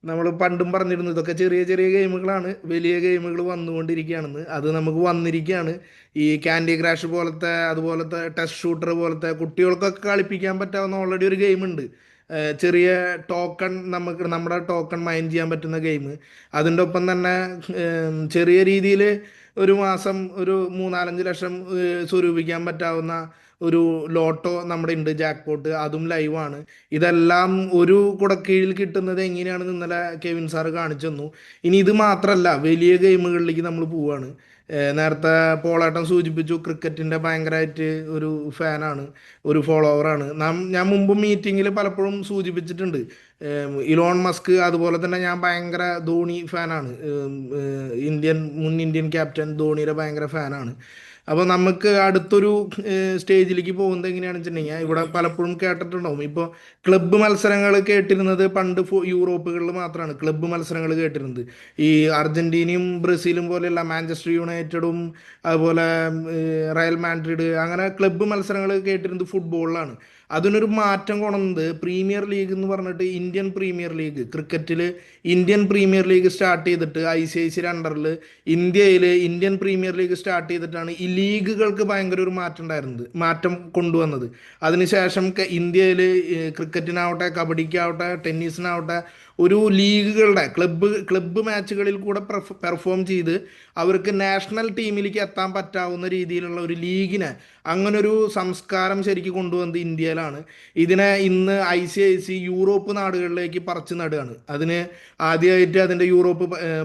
നമ്മൾ പണ്ടും പറഞ്ഞിരുന്നു ഇതൊക്കെ ചെറിയ ചെറിയ ഗെയിമുകളാണ്, വലിയ ഗെയിമുകൾ വന്നുകൊണ്ടിരിക്കുകയാണെന്ന്. അത് നമുക്ക് വന്നിരിക്കുകയാണ്. ഈ ക്യാൻഡി ക്രാഷ് പോലത്തെ, അതുപോലത്തെ ടെസ്റ്റ് ഷൂട്ടർ പോലത്തെ കുട്ടികൾക്കൊക്കെ കളിപ്പിക്കാൻ പറ്റാവുന്ന ഓൾറെഡി ഒരു ഗെയിമുണ്ട്. ചെറിയ ടോക്കൺ, നമ്മുടെ ടോക്കൺ മൈൻ ചെയ്യാൻ പറ്റുന്ന ഗെയിം. അതിൻ്റെ ഒപ്പം തന്നെ ചെറിയ രീതിയിൽ ഒരു മാസം ഒരു 3-4 ലക്ഷം സ്വരൂപിക്കാൻ പറ്റാവുന്ന ഒരു ലോട്ടോ നമ്മുടെ ഉണ്ട്, ജാക്ക് പോട്ട്. അതും ലൈവാണ്. ഇതെല്ലാം ഒരു കുടക്കീഴിൽ കിട്ടുന്നത് എങ്ങനെയാണെന്ന് ഇന്നലെ കെവിൻ സാറ് കാണിച്ചു തന്നു. ഇനി ഇത് മാത്രമല്ല, വലിയ ഗെയിമുകളിലേക്ക് നമ്മൾ പോവുകയാണ്. നേരത്തെ പോളേട്ടൻ സൂചിപ്പിച്ചു, ക്രിക്കറ്റിൻ്റെ ഭയങ്കരമായിട്ട് ഒരു ഫാനാണ്, ഒരു ഫോളോവറാണ്. ഞാൻ മുമ്പ് മീറ്റിങ്ങിൽ പലപ്പോഴും സൂചിപ്പിച്ചിട്ടുണ്ട്. ഇലോൺ മസ്ക്, അതുപോലെ തന്നെ ഞാൻ ഭയങ്കര ധോണി ഫാനാണ്. മുൻ ഇന്ത്യൻ ക്യാപ്റ്റൻ ധോണിയുടെ ഭയങ്കര ഫാനാണ്. അപ്പോൾ നമുക്ക് അടുത്തൊരു സ്റ്റേജിലേക്ക് പോകുന്നത് എങ്ങനെയാണെന്ന് വെച്ചിട്ടുണ്ടെങ്കിൽ, ഇവിടെ പലപ്പോഴും കേട്ടിട്ടുണ്ടാവും, ഇപ്പോൾ ക്ലബ്ബ് മത്സരങ്ങൾ കേട്ടിരുന്നത് പണ്ട് യൂറോപ്പുകളിൽ മാത്രമാണ് ക്ലബ്ബ് മത്സരങ്ങൾ കേട്ടിരുന്നത്. ഈ അർജന്റീനയും ബ്രസീലും പോലെയുള്ള മാഞ്ചസ്റ്റർ യുണൈറ്റഡും അതുപോലെ റയൽ മാഡ്രിഡ്, അങ്ങനെ ക്ലബ്ബ് മത്സരങ്ങൾ കേട്ടിരുന്നത് ഫുട്ബോളിലാണ്. അതിനൊരു മാറ്റം കൊണ്ടുവന്നത് പ്രീമിയർ ലീഗ് എന്ന് പറഞ്ഞിട്ട്, ഇന്ത്യൻ പ്രീമിയർ ലീഗ്, ക്രിക്കറ്റിൽ ഇന്ത്യൻ പ്രീമിയർ ലീഗ് സ്റ്റാർട്ട് ചെയ്തിട്ട് ICICയുടെ അണ്ടറിൽ ഇന്ത്യയിൽ ഇന്ത്യൻ പ്രീമിയർ ലീഗ് സ്റ്റാർട്ട് ചെയ്തിട്ടാണ് ഈ ലീഗുകൾക്ക് ഭയങ്കര ഒരു മാറ്റം കൊണ്ടുവന്നത്. അതിനുശേഷം ഇന്ത്യയിൽ ക്രിക്കറ്റിനാവട്ടെ, കബഡിക്കാവട്ടെ, ടെന്നീസിനാവട്ടെ, ഒരു ലീഗുകളുടെ ക്ലബ്ബ് മാച്ചുകളിൽ കൂടെ പെർഫോം ചെയ്ത് അവർക്ക് നാഷണൽ ടീമിലേക്ക് എത്താൻ പറ്റാവുന്ന രീതിയിലുള്ള ഒരു ലീഗിനെ, അങ്ങനൊരു സംസ്കാരം ശരിക്കും കൊണ്ടുവന്നത് ഇന്ത്യയിലാണ്. ഇതിനെ ഇന്ന് ICIC യൂറോപ്പ് നാടുകളിലേക്ക് പറിച്ചു നടുകയാണ്. അതിന് ആദ്യമായിട്ട് അതിൻ്റെ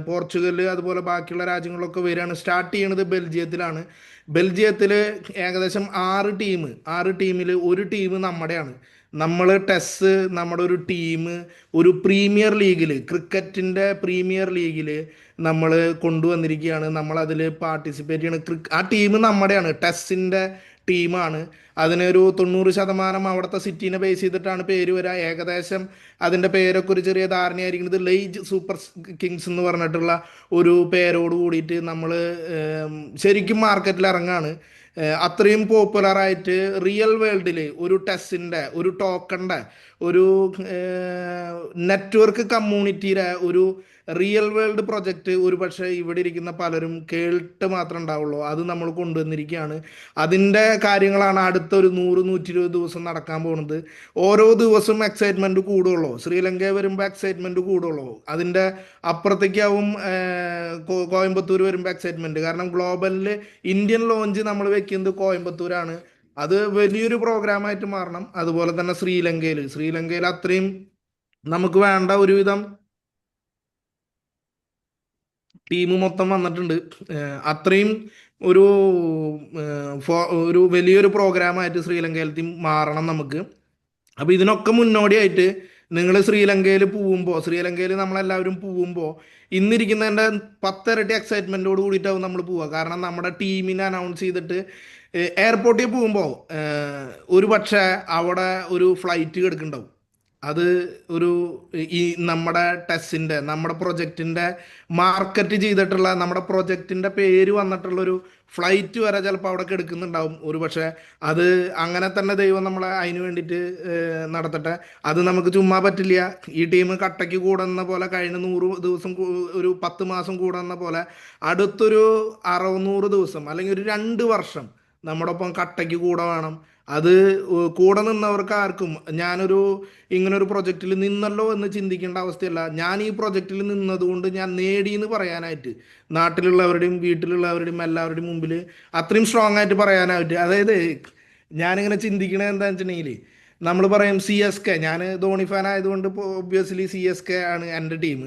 പോർച്ചുഗൽ, അതുപോലെ ബാക്കിയുള്ള രാജ്യങ്ങളിലൊക്കെ വരികയാണ്. സ്റ്റാർട്ട് ചെയ്യണത് ബെൽജിയത്തിലാണ്. ബെൽജിയത്തിൽ ഏകദേശം 6 ടീമിൽ ഒരു ടീം നമ്മുടെയാണ്. നമ്മുടെ ഒരു ടീം ഒരു പ്രീമിയർ ലീഗിൽ, ക്രിക്കറ്റിൻ്റെ പ്രീമിയർ ലീഗിൽ നമ്മൾ കൊണ്ടുവന്നിരിക്കുകയാണ്. നമ്മളതിൽ പാർട്ടിസിപ്പേറ്റ് ചെയ്യണം. ആ ടീം നമ്മുടെയാണ്, ടെസ്സിൻ്റെ ടീമാണ്. അതിനൊരു 90% അവിടുത്തെ സിറ്റീനെ ബേസ് ചെയ്തിട്ടാണ് പേര് വരിക. ഏകദേശം അതിൻ്റെ പേരൊക്കെ ഒരു ചെറിയ ധാരണയായിരിക്കുന്നത് ലെയ്ജ് സൂപ്പർ കിങ്സ് എന്ന് പറഞ്ഞിട്ടുള്ള ഒരു പേരോട് കൂടിയിട്ട് നമ്മൾ ശരിക്കും മാർക്കറ്റിൽ ഇറങ്ങാണ്. അത്രയും പോപ്പുലറായിട്ട് റിയൽ വേൾഡിൽ ഒരു ടെസ്സിൻ്റെ, ഒരു ടോക്കണിൻ്റെ, ഒരു നെറ്റ്വർക്ക് കമ്മ്യൂണിറ്റിയുടെ ഒരു റിയൽ വേൾഡ് പ്രൊജക്റ്റ് ഒരു പക്ഷേ ഇവിടെ ഇരിക്കുന്ന പലരും കേട്ട് മാത്രമേ ഉണ്ടാവുള്ളൂ. അത് നമ്മൾ കൊണ്ടുവന്നിരിക്കുകയാണ്. അതിൻ്റെ കാര്യങ്ങളാണ് അടുത്തൊരു 100-120 ദിവസം നടക്കാൻ പോകുന്നത്. ഓരോ ദിവസവും എക്സൈറ്റ്മെൻറ്റ് കൂടുള്ളൂ. ശ്രീലങ്ക വരുമ്പോൾ എക്സൈറ്റ്മെൻറ്റ് കൂടുള്ളൂ. അതിൻ്റെ അപ്പുറത്തേക്കാവും കോയമ്പത്തൂർ വരുമ്പോൾ എക്സൈറ്റ്മെൻറ്റ്. കാരണം ഗ്ലോബലിൽ ഇന്ത്യൻ ലോഞ്ച് നമ്മൾ വെക്കുന്നത് കോയമ്പത്തൂരാണ്. അത് വലിയൊരു പ്രോഗ്രാമായിട്ട് മാറണം. അതുപോലെ തന്നെ ശ്രീലങ്കയിൽ അത്രയും നമുക്ക് വേണ്ട ഒരുവിധം ടീം മൊത്തം വന്നിട്ടുണ്ട്. അത്രയും ഒരു വലിയൊരു പ്രോഗ്രാമായിട്ട് ശ്രീലങ്കയിൽ മാറണം നമുക്ക്. അപ്പോൾ ഇതിനൊക്കെ മുന്നോടിയായിട്ട് നിങ്ങൾ ശ്രീലങ്കയിൽ നമ്മളെല്ലാവരും പോകുമ്പോൾ ഇന്നിരിക്കുന്നതിൻ്റെ 10 ഇരട്ടി എക്സൈറ്റ്മെൻറ്റോട് കൂടിയിട്ടാവും നമ്മൾ പോവുക. കാരണം നമ്മുടെ ടീമിനെ അനൗൺസ് ചെയ്തിട്ട് എയർപോർട്ടിൽ പോകുമ്പോൾ ഒരു പക്ഷേ അവിടെ ഒരു ഫ്ലൈറ്റ് കിടക്കുന്നുണ്ടാവും. അത് നമ്മുടെ ടെസ്സിൻ്റെ, നമ്മുടെ പ്രൊജക്റ്റിൻ്റെ മാർക്കറ്റ് ചെയ്തിട്ടുള്ള, നമ്മുടെ പ്രൊജക്റ്റിൻ്റെ പേര് വന്നിട്ടുള്ളൊരു ഫ്ലൈറ്റ് വരെ ചിലപ്പോൾ അവിടെ എടുക്കുന്നുണ്ടാവും ഒരു പക്ഷേ. അത് അങ്ങനെ തന്നെ ദൈവം നമ്മളെ അതിന് വേണ്ടിയിട്ട് നടത്തട്ടെ. അത് നമുക്ക് ചുമ്മാ പറ്റില്ല. ഈ ടീം കട്ടയ്ക്ക് കൂടുന്ന പോലെ കഴിഞ്ഞ 100 ദിവസം, ഒരു 10 മാസം കൂടുന്ന പോലെ അടുത്തൊരു 600 ദിവസം അല്ലെങ്കിൽ ഒരു 2 വർഷം നമ്മുടെ ഒപ്പം കട്ടയ്ക്ക് കൂടെ വേണം. അത് കൂടെ നിന്നവർക്ക് ആർക്കും ഇങ്ങനൊരു പ്രൊജക്റ്റിൽ നിന്നല്ലോ എന്ന് ചിന്തിക്കേണ്ട അവസ്ഥയല്ല. ഞാൻ ഈ പ്രൊജക്റ്റിൽ നിന്നതുകൊണ്ട് ഞാൻ നേടിയെന്ന് പറയാനായിട്ട് നാട്ടിലുള്ളവരുടെയും വീട്ടിലുള്ളവരുടെയും എല്ലാവരുടെയും മുമ്പിൽ അത്രയും സ്ട്രോങ് ആയിട്ട് പറയാനായിട്ട്, അതായത് ഞാനിങ്ങനെ ചിന്തിക്കണത് എന്താണെന്ന് വെച്ചിട്ടുണ്ടെങ്കിൽ, നമ്മൾ പറയും CSK. ഞാൻ ധോണി ഫാൻ ആയതുകൊണ്ട് ഒബ്വിയസ്ലി CSK ആണ് എൻ്റെ ടീം.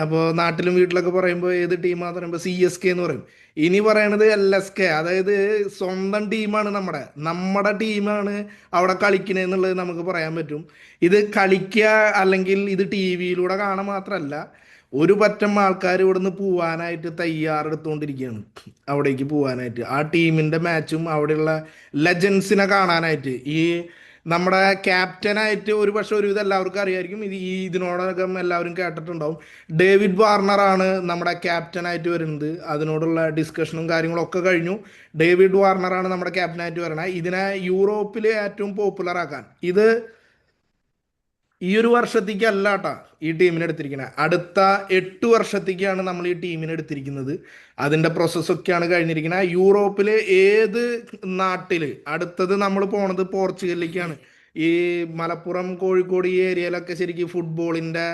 അപ്പോൾ നാട്ടിലും വീട്ടിലൊക്കെ പറയുമ്പോൾ ഏത് ടീമാന്ന് പറയുമ്പോൾ CSK എന്ന് പറയും. ഇനി പറയണത് LSK, അതായത് സ്വന്തം ടീമാണ് നമ്മുടെ ടീമാണ് അവിടെ കളിക്കണത് എന്നുള്ളത് നമുക്ക് പറയാൻ പറ്റും. ഇത് കളിക്കുക അല്ലെങ്കിൽ ഇത് TV-യിലൂടെ കാണാൻ മാത്രമല്ല, ഒരു പറ്റം ആൾക്കാർ ഇവിടുന്ന് പോവാനായിട്ട് തയ്യാറെടുത്തുകൊണ്ടിരിക്കുകയാണ് അവിടേക്ക് പോവാനായിട്ട്, ആ ടീമിൻ്റെ മാച്ചും അവിടെയുള്ള ലെജൻസിനെ കാണാനായിട്ട്. ഈ നമ്മുടെ ക്യാപ്റ്റനായിട്ട് ഒരു പക്ഷെ ഒരുവിധം എല്ലാവർക്കും അറിയായിരിക്കും, ഇതിനോടകം എല്ലാവരും കേട്ടിട്ടുണ്ടാവും. ഡേവിഡ് വാർണറാണ് നമ്മുടെ ക്യാപ്റ്റനായിട്ട് വരുന്നത്. അതിനോടുള്ള ഡിസ്കഷനും കാര്യങ്ങളൊക്കെ കഴിഞ്ഞു. ഡേവിഡ് വാർണറാണ് നമ്മുടെ ക്യാപ്റ്റനായിട്ട് വരണത്. ഇതിനെ യൂറോപ്പിൽ ഏറ്റവും പോപ്പുലർ ആക്കാൻ ഇത് ഈ ഒരു വർഷത്തേക്കല്ല കേട്ടാ ഈ ടീമിനെ എടുത്തിരിക്കുന്നത്, അടുത്ത 8 വർഷത്തേക്കാണ് നമ്മൾ ഈ ടീമിനെ എടുത്തിരിക്കുന്നത്. അതിൻ്റെ പ്രോസസ്സൊക്കെയാണ് കഴിഞ്ഞിരിക്കുന്നത്. യൂറോപ്പിലെ ഏത് നാട്ടിൽ അടുത്തത് നമ്മൾ പോണത് പോർച്ചുഗലിലേക്കാണ്. ഈ മലപ്പുറം കോഴിക്കോട് ഈ ഏരിയയിലൊക്കെ ശരിക്കും ഫുട്ബോളിൻ്റെ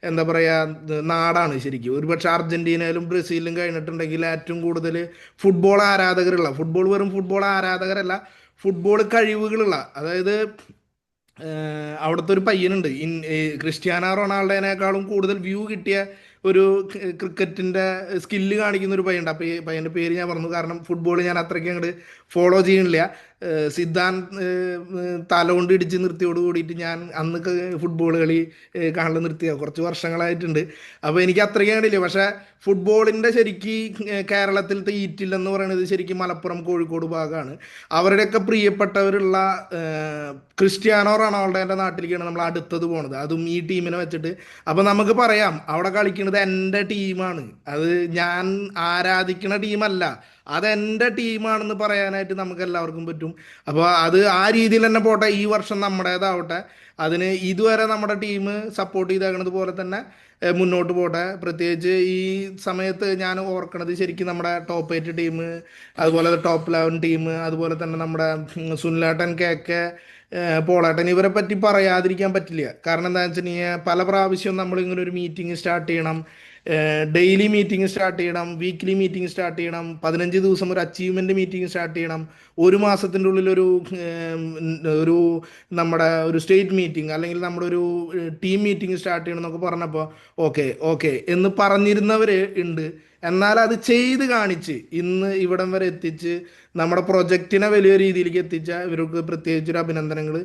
എന്താ പറയുക നാടാണ് ശരിക്കും. ഒരുപക്ഷെ അർജൻറ്റീനയിലും ബ്രസീലിലും കഴിഞ്ഞിട്ടുണ്ടെങ്കിൽ ഏറ്റവും കൂടുതൽ ഫുട്ബോൾ ആരാധകരുള്ള, ഫുട്ബോൾ വെറും ഫുട്ബോൾ ആരാധകരല്ല, ഫുട്ബോൾ കഴിവുകളുള്ള, അതായത് അവിടുത്തെ ഒരു പയ്യനുണ്ട്, ക്രിസ്ത്യാനോ റൊണാൾഡോനേക്കാളും കൂടുതൽ വ്യൂ കിട്ടിയ ഒരു ക്രിക്കറ്റിൻ്റെ സ്കില്ല് കാണിക്കുന്ന ഒരു പയ്യുണ്ട്. അപ്പോൾ ഈ പയ്യൻ്റെ പേര് ഞാൻ പറഞ്ഞു, കാരണം ഫുട്ബോൾ ഞാൻ അത്രയ്ക്ക് അങ്ങോട്ട് ഫോളോ ചെയ്യണില്ല. സിദ്ധാന്ത് തല കൊണ്ട് ഇടിച്ച് നിർത്തിയോട് കൂടിയിട്ട് ഞാൻ അന്ന് ഫുട്ബോൾ കളി കാണൽ നിർത്തിയ കുറച്ച് വർഷങ്ങളായിട്ടുണ്ട്. അപ്പോൾ എനിക്ക് അത്രയ്ക്ക് കണ്ടില്ല. പക്ഷേ ഫുട്ബോളിൻ്റെ ശരിക്ക് കേരളത്തിലത്തെ ഈറ്റില്ലെന്ന് പറയുന്നത് ശരിക്കും മലപ്പുറം കോഴിക്കോട് ഭാഗമാണ്. അവരുടെയൊക്കെ പ്രിയപ്പെട്ടവരുള്ള ക്രിസ്ത്യാനോ റൊണാൾഡോൻ്റെ നാട്ടിലേക്കാണ് നമ്മൾ അടുത്തത് പോണത്, അതും ഈ ടീമിനെ വെച്ചിട്ട്. അപ്പോൾ നമുക്ക് പറയാം അവിടെ കളിക്കുന്നത് എൻ്റെ ടീമാണ്, അത് ഞാൻ ആരാധിക്കുന്ന ടീമല്ല, അതെൻ്റെ ടീമാണെന്ന് പറയാനായിട്ട് നമുക്ക് എല്ലാവർക്കും പറ്റും. അപ്പോൾ അത് ആ രീതിയിൽ തന്നെ പോട്ടെ, ഈ വർഷം നമ്മുടേതാവട്ടെ. അതിന് ഇതുവരെ നമ്മുടെ ടീം സപ്പോർട്ട് ചെയ്തേക്കുന്നത് പോലെ തന്നെ മുന്നോട്ട് പോട്ടെ. പ്രത്യേകിച്ച് ഈ സമയത്ത് ഞാൻ ഓർക്കണത് ശരിക്കും നമ്മുടെ ടോപ്പ് 8 ടീം, അതുപോലെ ടോപ്പ് 11 ടീം, അതുപോലെ തന്നെ നമ്മുടെ സുനിലേട്ടൻ, KK, പോളേട്ടൻ, ഇവരെ പറ്റി പറയാതിരിക്കാൻ പറ്റില്ല. കാരണം എന്താണെന്ന് വെച്ചിട്ടുണ്ടെങ്കിൽ പല പ്രാവശ്യവും നമ്മളിങ്ങനെ ഒരു മീറ്റിംഗ് സ്റ്റാർട്ട് ചെയ്യണം, ഡെയിലി മീറ്റിംഗ് സ്റ്റാർട്ട് ചെയ്യണം, വീക്ക്ലി മീറ്റിംഗ് സ്റ്റാർട്ട് ചെയ്യണം, 15 ദിവസം ഒരു അച്ചീവ്മെൻ്റ് മീറ്റിംഗ് സ്റ്റാർട്ട് ചെയ്യണം, ഒരു മാസത്തിൻ്റെ ഉള്ളിൽ ഒരു നമ്മുടെ ഒരു സ്റ്റേറ്റ് മീറ്റിംഗ് അല്ലെങ്കിൽ നമ്മുടെ ഒരു ടീം മീറ്റിംഗ് സ്റ്റാർട്ട് ചെയ്യണം എന്നൊക്കെ പറഞ്ഞപ്പോൾ ഓക്കെ എന്ന് പറഞ്ഞിരുന്നവർ ഉണ്ട്. എന്നാൽ അത് ചെയ്ത് കാണിച്ച് ഇന്ന് ഇവിടം വരെ എത്തിച്ച് നമ്മുടെ പ്രൊജക്റ്റിനെ വലിയ രീതിയിലേക്ക് എത്തിച്ച ഇവർക്ക് പ്രത്യേകിച്ചൊരു അഭിനന്ദനങ്ങൾ.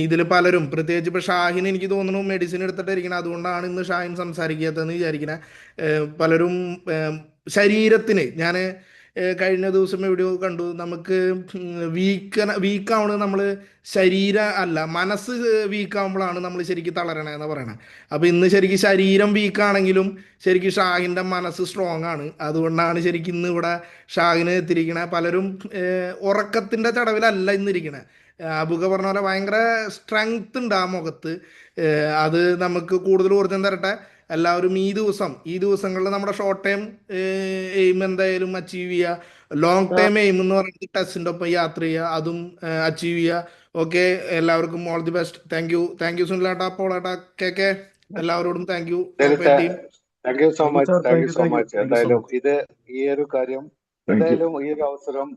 ഇതിൽ പലരും, പ്രത്യേകിച്ച് ഇപ്പോൾ ഷാഹിൻ എനിക്ക് തോന്നുന്നു മെഡിസിൻ എടുത്തിട്ടായിരിക്കണം, അതുകൊണ്ടാണ് ഇന്ന് ഷാഹിൻ സംസാരിക്കാത്തതെന്ന് വിചാരിക്കണേ. പലരും ശരീരത്തിന്, ഞാൻ കഴിഞ്ഞ ദിവസം എവിടെയോ കണ്ടു, നമുക്ക് വീക്കാവണത് നമ്മൾ ശരീരം അല്ല, മനസ്സ് വീക്കാവുമ്പോഴാണ് നമ്മൾ ശരിക്കും തളരണേന്ന് പറയണത്. അപ്പോൾ ഇന്ന് ശരിക്കും ശരീരം വീക്കാണെങ്കിലും ശരിക്കും ഷാഹിൻ്റെ മനസ്സ് സ്ട്രോങ് ആണ്. അതുകൊണ്ടാണ് ശരിക്കും ഇന്ന് ഇവിടെ ഷാഹിന് എത്തിയിരിക്കണേ. പലരും ഉറക്കത്തിൻ്റെ ചടവിലല്ല ഇന്നിരിക്കണേ. അബുക പറഞ്ഞ പോലെ ഭയങ്കര സ്ട്രെങ്ത് ഉണ്ട് ആ മുഖത്ത്. അത് നമുക്ക് കൂടുതൽ ഊർജ്ജം തരട്ടെ. എല്ലാവരും ഈ ദിവസങ്ങളിൽ നമ്മുടെ ഷോർട്ട് ടൈം എയിം എന്തായാലും അച്ചീവ് ചെയ്യുക, ലോങ് ടൈം എയിം എന്ന് പറയുന്നത് ടെസ്റ്റിൻ്റെ ഒപ്പം യാത്ര ചെയ്യുക, അതും അച്ചീവ് ചെയ്യുക. ഓക്കെ, എല്ലാവർക്കും all the best. Thank you സുനിലേട്ടാ, പോളേട്ടാ, KK, എല്ലാവരോടും thank you. Thank you so much. എന്തായാലും ഇത് ഈ ഒരു കാര്യം, എന്തായാലും ഈ ഒരു അവസരം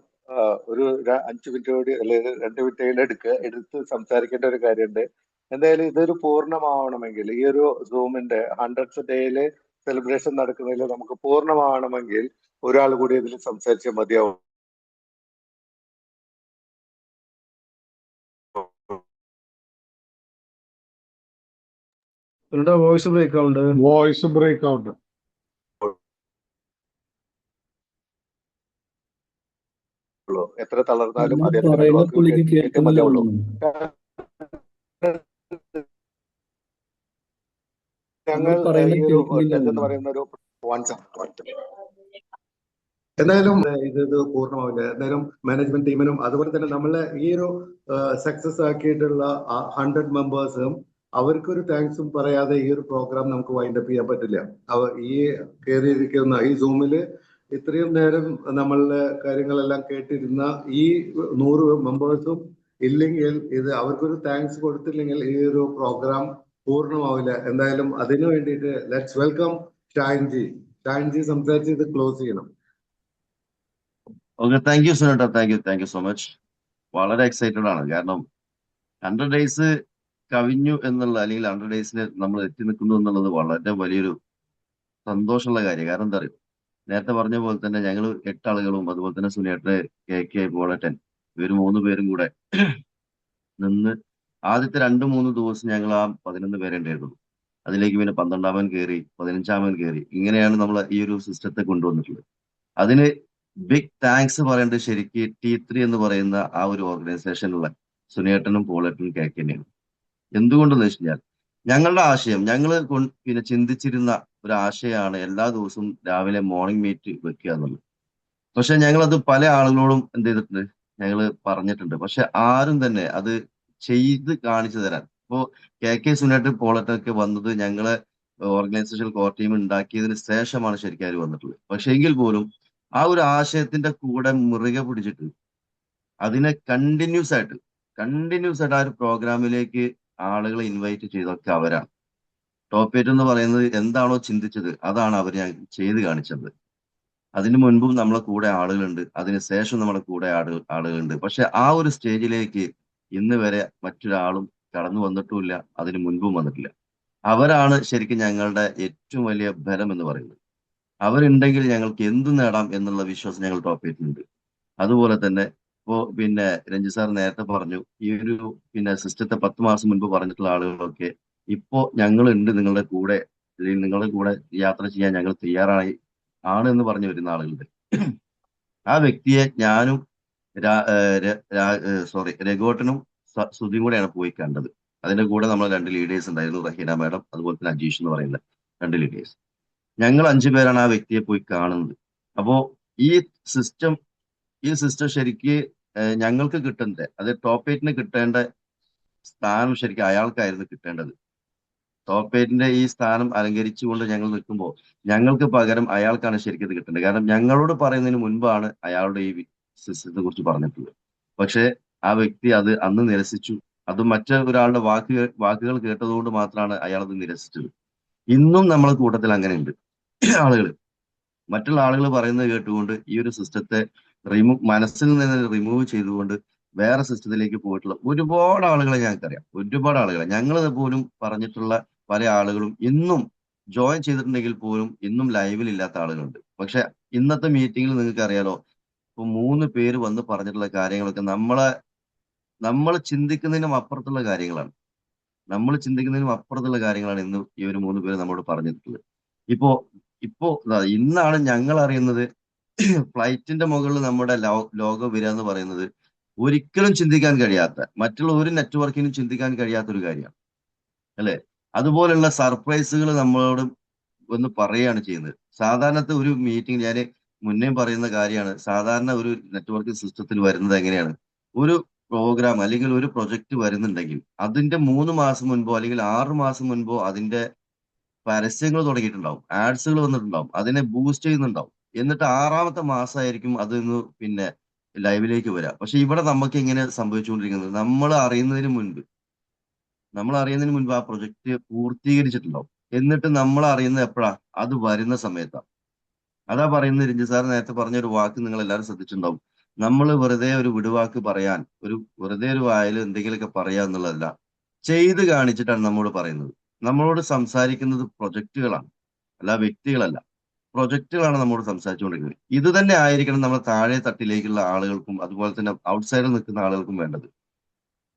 ഒരു 5 മിനിറ്റ് കൂടി അല്ലെങ്കിൽ 2 മിനിറ്റ് എടുത്ത് സംസാരിക്കേണ്ട ഒരു കാര്യമുണ്ട്. എന്തായാലും ഇതൊരു പൂർണ്ണമാവണമെങ്കിൽ, ഈ ഒരു സൂമിന്റെ 100th ഡേയില് സെലിബ്രേഷൻ നടക്കുന്നതിൽ നമുക്ക് പൂർണ്ണമാവണമെങ്കിൽ ഒരാൾ കൂടി ഇതിൽ സംസാരിച്ചേ മതിയാവും. വോയിസ് ബ്രേക്ക് ആവുന്നുണ്ട്. എത്ര തളർന്നാലും അദ്ദേഹത്തിന്റെ മതിയാവുള്ളൂ. ഞങ്ങൾ ഈ ഒരു എന്ന് പറയുന്ന ഒരു എന്തായാലും ഇത് പൂർണ്ണമാവില്ല. എന്തായാലും മാനേജ്മെന്റ് ടീമിനും അതുപോലെ തന്നെ നമ്മളെ ഈ ഒരു സക്സസ് ആക്കിയിട്ടുള്ള 100 മെമ്പേഴ്സും അവർക്കൊരു താങ്ക്സും പറയാതെ ഈ ഒരു പ്രോഗ്രാം നമുക്ക് വൈൻഡ് അപ്പ് ചെയ്യാൻ പറ്റില്ല. ഈ കയറിയിരിക്കുന്ന ഈ സൂമില് ഇത്രയും നേരം നമ്മളുടെ കാര്യങ്ങളെല്ലാം കേട്ടിരുന്ന ഈ 100 മെമ്പേഴ്സും ഇല്ലെങ്കിൽ, ഇത് അവർക്കൊരു താങ്ക്സ് കൊടുത്തില്ലെങ്കിൽ ഈ ഒരു പ്രോഗ്രാം പൂർണ്ണമാവില്ല. എന്തായാലും അതിനു വേണ്ടിയിട്ട് ലെറ്റ്സ് വെൽക്കം ഷാഹിൻജി സംസാരിച്ച് ഇത് ക്ലോസ് ചെയ്യണം. ഓക്കെ, താങ്ക് യു സുനേട്ടാ, താങ്ക് യു സോ മച്ച്. വളരെ എക്സൈറ്റഡ് ആണ്. കാരണം 100 ഡേയ്സ് കവിഞ്ഞു എന്നുള്ള, അല്ലെങ്കിൽ 100 ഡേയ്സിന് നമ്മൾ എത്തി നിൽക്കുന്നു എന്നുള്ളത് വളരെ വലിയൊരു സന്തോഷമുള്ള കാര്യം. കാരണം എന്താ പറയുക, നേരത്തെ പറഞ്ഞ പോലെ തന്നെ ഞങ്ങൾ 8 ആളുകളും അതുപോലെ തന്നെ സുനിയേട്ടന്, കെ ബോളട്ടൻ, ഇവർ 3 പേരും കൂടെ നിന്ന് ആദ്യത്തെ 2-3 ദിവസം ഞങ്ങൾ ആ 11 പേരെ ഉണ്ടായിരുന്നുള്ളൂ. അതിലേക്ക് പിന്നെ 12-അവൻ കയറി, 15-അവൻ കയറി. ഇങ്ങനെയാണ് നമ്മൾ ഈ ഒരു സിസ്റ്റത്തെ കൊണ്ടുവന്നിട്ടുള്ളത്. അതിന് ബിഗ് താങ്ക്സ് പറയേണ്ടത് ശരിക്ക് T3 എന്ന് പറയുന്ന ആ ഒരു ഓർഗനൈസേഷനുള്ള സുനിയേട്ടനും പോളേട്ടനും തന്നെയാണ്. എന്തുകൊണ്ടെന്ന് വെച്ച് കഴിഞ്ഞാൽ ഞങ്ങളുടെ ആശയം, ഞങ്ങൾ പിന്നെ ചിന്തിച്ചിരുന്ന ഒരു ആശയമാണ് എല്ലാ ദിവസവും രാവിലെ മോർണിംഗ് മീറ്റ് വെക്കുക എന്നുള്ളത്. പക്ഷെ ഞങ്ങളത് പല ആളുകളോടും എന്ത് ചെയ്തിട്ടുണ്ട്, ഞങ്ങൾ പറഞ്ഞിട്ടുണ്ട്. പക്ഷെ ആരും തന്നെ അത് ചെയ്ത് കാണിച്ചു തരാൻ, ഇപ്പോ കെ സുനേട്ട് പോളട്ടൊക്കെ വന്നത് ഞങ്ങളെ ഓർഗനൈസേഷൻ കോർ ടീം ഉണ്ടാക്കിയതിന് ശേഷമാണ് ശരിക്കും അവർ വന്നിട്ടുള്ളത്. പക്ഷെ എങ്കിൽ പോലും ആ ഒരു ആശയത്തിന്റെ കൂടെ മുറുകെ പിടിച്ചിട്ട് അതിനെ കണ്ടിന്യൂസ് ആയിട്ട് ആ ഒരു പ്രോഗ്രാമിലേക്ക് ആളുകളെ ഇൻവൈറ്റ് ചെയ്തൊക്കെ അവരാണ്. ടോപ്പ് 8 എന്ന് പറയുന്നത് എന്താണോ ചിന്തിച്ചത് അതാണ് അവർ ചെയ്ത് കാണിച്ചത്. അതിനു മുൻപും നമ്മളെ കൂടെ ആളുകളുണ്ട്, അതിനുശേഷം നമ്മുടെ കൂടെ ആളുകളുണ്ട്. പക്ഷെ ആ ഒരു സ്റ്റേജിലേക്ക് ഇന്ന് വരെ മറ്റൊരാളും കടന്നു വന്നിട്ടുമില്ല, അതിനു മുൻപും വന്നിട്ടില്ല. അവരാണ് ശരിക്കും ഞങ്ങളുടെ ഏറ്റവും വലിയ ബലം എന്ന് പറയുന്നത്. അവരുണ്ടെങ്കിൽ ഞങ്ങൾക്ക് എന്ത് നേടാം എന്നുള്ള വിശ്വാസം ഞങ്ങൾ ടോപ്പ് 8 അതുപോലെ തന്നെ ഇപ്പോ പിന്നെ രഞ്ജി സാർ നേരത്തെ പറഞ്ഞു, ഈ ഒരു പിന്നെ സിസ്റ്റത്തെ 10 മാസം മുൻപ് പറഞ്ഞിട്ടുള്ള ആളുകളൊക്കെ ഇപ്പോ ഞങ്ങളുണ്ട് നിങ്ങളുടെ കൂടെ, അല്ലെങ്കിൽ നിങ്ങളുടെ കൂടെ യാത്ര ചെയ്യാൻ ഞങ്ങൾ തയ്യാറായി എന്ന് പറഞ്ഞു വരുന്ന ആളുകളുണ്ട്. ആ വ്യക്തിയെ ഞാനും രഘുവേട്ടനും ശ്രുതിയും കൂടെയാണ് പോയി കണ്ടത്. അതിന്റെ കൂടെ നമ്മൾ 2 ലീഡേഴ്സ് ഉണ്ടായിരുന്നു, റഹീന മാഡം അതുപോലെ തന്നെ അജീഷ് എന്ന് പറയുന്ന 2 ലീഡേഴ്സ്. ഞങ്ങൾ 5 പേരാണ് ആ വ്യക്തിയെ പോയി കാണുന്നത്. അപ്പോ ഈ സിസ്റ്റം ശരിക്ക് ഞങ്ങൾക്ക് കിട്ടേണ്ട, അത് ടോപ്പ് 8 കിട്ടേണ്ട സ്ഥാനം ശരിക്കും അയാൾക്കായിരുന്നു കിട്ടേണ്ടത്. ടോപ്പ് 8 ഈ സ്ഥാനം അലങ്കരിച്ചുകൊണ്ട് ഞങ്ങൾ നിൽക്കുമ്പോൾ ഞങ്ങൾക്ക് പകരം അയാൾക്കാണ് ശരിക്കും ഇത് കിട്ടേണ്ടത്. കാരണം ഞങ്ങളോട് പറയുന്നതിന് മുൻപാണ് അയാളുടെ ഈ സിസ്റ്റത്തെ കുറിച്ച് പറഞ്ഞിട്ടുള്ളത്. പക്ഷെ ആ വ്യക്തി അത് അന്ന് നിരസിച്ചു. അത് മറ്റൊരാളുടെ വാക്കുകൾ കേട്ടതുകൊണ്ട് മാത്രമാണ് അയാൾ അത് നിരസിച്ചത്. ഇന്നും നമ്മളെ കൂട്ടത്തിൽ അങ്ങനെയുണ്ട് ആളുകൾ. മറ്റുള്ള ആളുകൾ പറയുന്നത് കേട്ടുകൊണ്ട് ഈ ഒരു സിസ്റ്റത്തെ മനസ്സിൽ നിന്ന് റിമൂവ് ചെയ്തുകൊണ്ട് വേറെ സിസ്റ്റത്തിലേക്ക് പോയിട്ടുള്ള ഒരുപാട് ആളുകളെ ഞങ്ങൾക്കറിയാം. ഒരുപാട് ആളുകളെ ഞങ്ങൾ പോലും പറഞ്ഞിട്ടുള്ള പല ആളുകളും ഇന്നും ജോയിൻ ചെയ്തിട്ടുണ്ടെങ്കിൽ പോലും ഇന്നും ലൈവിൽ ഇല്ലാത്ത ആളുകളുണ്ട്. പക്ഷെ ഇന്നത്തെ മീറ്റിംഗിൽ നിങ്ങൾക്ക് അറിയാലോ, ഇപ്പൊ 3 പേര് വന്ന് പറഞ്ഞിട്ടുള്ള കാര്യങ്ങളൊക്കെ നമ്മൾ ചിന്തിക്കുന്നതിനും അപ്പുറത്തുള്ള കാര്യങ്ങളാണ്. ഇന്ന് ഈ ഒരു 3 പേര് നമ്മളോട് പറഞ്ഞിട്ടുള്ളത്. ഇപ്പോ ഇന്നാണ് ഞങ്ങൾ അറിയുന്നത് ഫ്ലൈറ്റിന്റെ മുകളിൽ നമ്മുടെ ലോഗോ വരിക എന്ന് പറയുന്നത് ഒരിക്കലും ചിന്തിക്കാൻ കഴിയാത്ത, മറ്റുള്ള ഒരു നെറ്റ്വർക്കിനും ചിന്തിക്കാൻ കഴിയാത്ത ഒരു കാര്യമാണ് അല്ലെ. അതുപോലുള്ള സർപ്രൈസുകൾ നമ്മളോട് ഒന്ന് പറയുകയാണ് ചെയ്യുന്നത്. സാധാരണത്തെ ഒരു മീറ്റിംഗ്, ഞാൻ മുന്നേ പറയുന്ന കാര്യമാണ്, സാധാരണ ഒരു നെറ്റ്വർക്കിംഗ് സിസ്റ്റത്തിൽ വരുന്നത് എങ്ങനെയാണ്, ഒരു പ്രോഗ്രാം അല്ലെങ്കിൽ ഒരു പ്രൊജക്ട് വരുന്നുണ്ടെങ്കിൽ അതിന്റെ 3 മാസം മുൻപോ അല്ലെങ്കിൽ 6 മാസം മുൻപോ അതിന്റെ പരസ്യങ്ങൾ തുടങ്ങിയിട്ടുണ്ടാവും, ആഡ്സുകൾ വന്നിട്ടുണ്ടാവും, അതിനെ ബൂസ്റ്റ് ചെയ്യുന്നുണ്ടാവും. എന്നിട്ട് 6ാമത്തെ മാസമായിരിക്കും അതിന്ന് പിന്നെ ലൈവിലേക്ക് വരിക. പക്ഷെ ഇവിടെ നമുക്ക് എങ്ങനെ സംഭവിച്ചുകൊണ്ടിരിക്കുന്നത്, നമ്മൾ അറിയുന്നതിന് മുൻപ് ആ പ്രൊജക്ട് പൂർത്തീകരിച്ചിട്ടുണ്ടാവും. എന്നിട്ട് നമ്മൾ അറിയുന്നത് എപ്പോഴാ, അത് വരുന്ന സമയത്താണ്. അതാ പറയുന്നത്, രഞ്ജി സാർ നേരത്തെ പറഞ്ഞ ഒരു വാക്ക് നിങ്ങൾ എല്ലാവരും ശ്രദ്ധിച്ചിട്ടുണ്ടാവും. നമ്മൾ വെറുതെ ഒരു വിടുവാക്ക് പറയാൻ, വെറുതെ ഒരു വായിൽ എന്തെങ്കിലുമൊക്കെ പറയാ എന്നുള്ളതല്ല, ചെയ്ത് കാണിച്ചിട്ടാണ് നമ്മോട് പറയുന്നത്. നമ്മളോട് സംസാരിക്കുന്നത് പ്രൊജക്റ്റുകളാണ്, അല്ല വ്യക്തികളല്ല. പ്രൊജക്റ്റുകളാണ് നമ്മോട് സംസാരിച്ചുകൊണ്ടിരിക്കുന്നത്. ഇത് തന്നെ ആയിരിക്കണം നമ്മൾ താഴെ തട്ടിലേക്കുള്ള ആളുകൾക്കും അതുപോലെ തന്നെ ഔട്ട്സൈഡിൽ നിൽക്കുന്ന ആളുകൾക്കും വേണ്ടത്.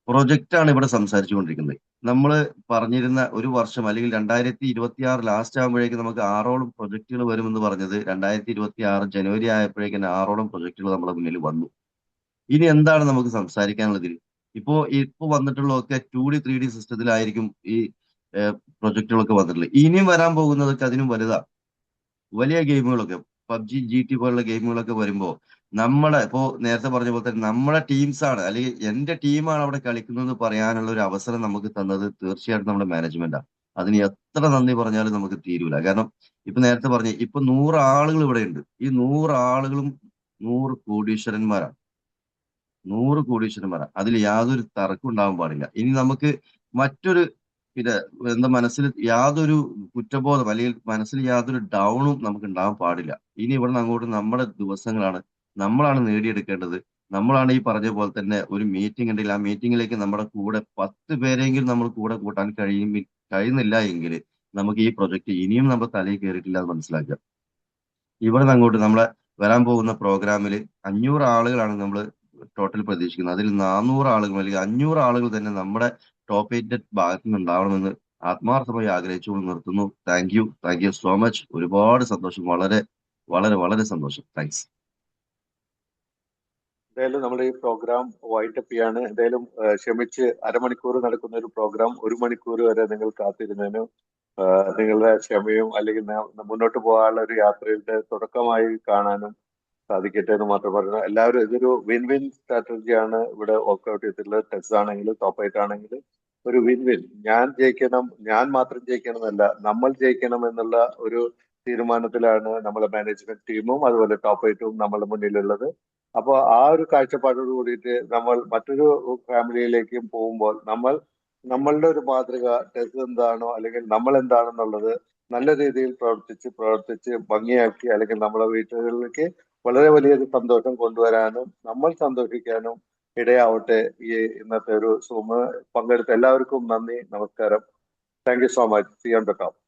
പ്രൊജക്റ്റാണ് ഇവിടെ സംസാരിച്ചുകൊണ്ടിരിക്കുന്നത്. നമ്മൾ പറഞ്ഞിരുന്ന ഒരു വർഷം അല്ലെങ്കിൽ 2026 ലാസ്റ്റ് ആകുമ്പോഴേക്കും നമുക്ക് 6ഓളം പ്രൊജക്റ്റുകൾ വരുമെന്ന് പറഞ്ഞത് 2026 ജനുവരി ആയപ്പോഴേക്കും 6ഓളം പ്രൊജക്റ്റുകൾ നമ്മുടെ മുന്നിൽ വന്നു. ഇനി എന്താണ് നമുക്ക് സംസാരിക്കാനുള്ളത്? ഇപ്പോ വന്നിട്ടുള്ളതൊക്കെ 2D 3D സിസ്റ്റത്തിലായിരിക്കും ഈ പ്രൊജക്റ്റുകളൊക്കെ വന്നിട്ടുള്ളത്. ഇനിയും വരാൻ പോകുന്നതൊക്കെ അതിനും വലുതാ. വലിയ ഗെയിമുകളൊക്കെ പബ്ജി, GT പോലുള്ള ഗെയിമുകളൊക്കെ വരുമ്പോൾ ഇപ്പോ നേരത്തെ പറഞ്ഞ പോലെ തന്നെ നമ്മുടെ ടീംസാണ്, അല്ലെങ്കിൽ എന്റെ ടീമാണ് അവിടെ കളിക്കുന്നത് പറയാനുള്ള ഒരു അവസരം നമുക്ക് തന്നത് തീർച്ചയായിട്ടും നമ്മുടെ മാനേജ്മെന്റാണ്. അതിന് എത്ര നന്ദി പറഞ്ഞാലും നമുക്ക് തീരൂല. കാരണം ഇപ്പൊ നേരത്തെ പറഞ്ഞ 100 ആളുകൾ ഇവിടെ ഉണ്ട്. ഈ 100 ആളുകളും 100 കോടീശ്വരന്മാരാണ്. 100 കോടീശ്വരന്മാരാണ്. അതിൽ യാതൊരു തർക്കം ഉണ്ടാവാൻ പാടില്ല. ഇനി നമുക്ക് മറ്റൊരു മനസ്സിൽ യാതൊരു കുറ്റബോധം അല്ലെങ്കിൽ മനസ്സിൽ യാതൊരു ഡൗണും നമുക്ക് ഉണ്ടാവാൻ പാടില്ല. ഇനി ഇവിടെ അങ്ങോട്ട് നമ്മുടെ ദിവസങ്ങളാണ്, നമ്മളാണ് നേടിയെടുക്കേണ്ടത്. നമ്മളാണ് ഈ പറഞ്ഞ പോലെ തന്നെ ഒരു മീറ്റിംഗ് ഉണ്ടെങ്കിൽ ആ മീറ്റിംഗിലേക്ക് നമ്മുടെ കൂടെ 10 പേരെങ്കിലും നമ്മൾ കൂടെ കൂട്ടാൻ കഴിയുന്നില്ല എങ്കിൽ നമുക്ക് ഈ പ്രൊജക്ട് ഇനിയും നമ്മുടെ തലയിൽ കയറിയിട്ടില്ല എന്ന് മനസ്സിലാക്കുക. ഇവിടെ നിന്ന് അങ്ങോട്ട് നമ്മളെ വരാൻ പോകുന്ന പ്രോഗ്രാമിൽ 500 ആളുകളാണ് നമ്മൾ ടോട്ടൽ പ്രതീക്ഷിക്കുന്നത്. അതിൽ 400 ആളുകൾ അല്ലെങ്കിൽ 500 ആളുകൾ തന്നെ നമ്മുടെ ടോപ്പ് 8 ഭാഗത്ത് നിന്ന് ഉണ്ടാവണമെന്ന് ആത്മാർത്ഥമായി ആഗ്രഹിച്ചുകൊണ്ട് നിർത്തുന്നു. Thank you so much. ഒരുപാട് സന്തോഷം. വളരെ വളരെ വളരെ സന്തോഷം. താങ്ക്സ്. എന്തായാലും നമ്മുടെ ഈ പ്രോഗ്രാം വൈൻഡപ്പ് ചെയ്യാണ്. എന്തായാലും ക്ഷമിച്ച് അരമണിക്കൂർ നടക്കുന്ന ഒരു പ്രോഗ്രാം 1 മണിക്കൂർ വരെ നിങ്ങൾ കാത്തിരുന്നതിന് നിങ്ങളുടെ ക്ഷമയും അല്ലെങ്കിൽ മുന്നോട്ട് പോകാനുള്ള ഒരു യാത്രയുടെ തുടക്കമായി കാണാനും സാധിക്കട്ടെ എന്ന് മാത്രം പറയുന്നു. എല്ലാവരും ഇതൊരു വിൻ വിൻ സ്ട്രാറ്റജിയാണ് ഇവിടെ വർക്ക്ഔട്ട് ചെയ്തിട്ടുള്ളത്. ടെക്സ് ആണെങ്കിലും ടോപ്പ് 8 ആണെങ്കിലും ഒരു വിൻ വിൻ. ഞാൻ ജയിക്കണം, ഞാൻ മാത്രം ജയിക്കണം എന്നല്ല, നമ്മൾ ജയിക്കണം എന്നുള്ള ഒരു തീരുമാനത്തിലാണ് നമ്മളെ മാനേജ്മെന്റ് ടീമും അതുപോലെ ടോപ്പ് 8ഉം നമ്മളുടെ മുന്നിലുള്ളത്. അപ്പോൾ ആ ഒരു കാഴ്ചപ്പാടോട് കൂടിയിട്ട് നമ്മൾ മറ്റൊരു ഫാമിലിയിലേക്കും പോകുമ്പോൾ നമ്മളുടെ ഒരു മാതൃക ടെസ് എന്താണോ അല്ലെങ്കിൽ നമ്മൾ എന്താണെന്നുള്ളത് നല്ല രീതിയിൽ പ്രവർത്തിച്ച് ഭംഗിയാക്കി അല്ലെങ്കിൽ നമ്മളെ വീട്ടുകളിലേക്ക് വളരെ വലിയൊരു സന്തോഷം കൊണ്ടുവരാനും നമ്മൾ സന്തോഷിക്കാനും ഇടയാവട്ടെ. ഈ ഇന്നത്തെ ഒരു സൂം പങ്കെടുത്ത എല്ലാവർക്കും നന്ദി, നമസ്കാരം. Thank you so much. C on the top.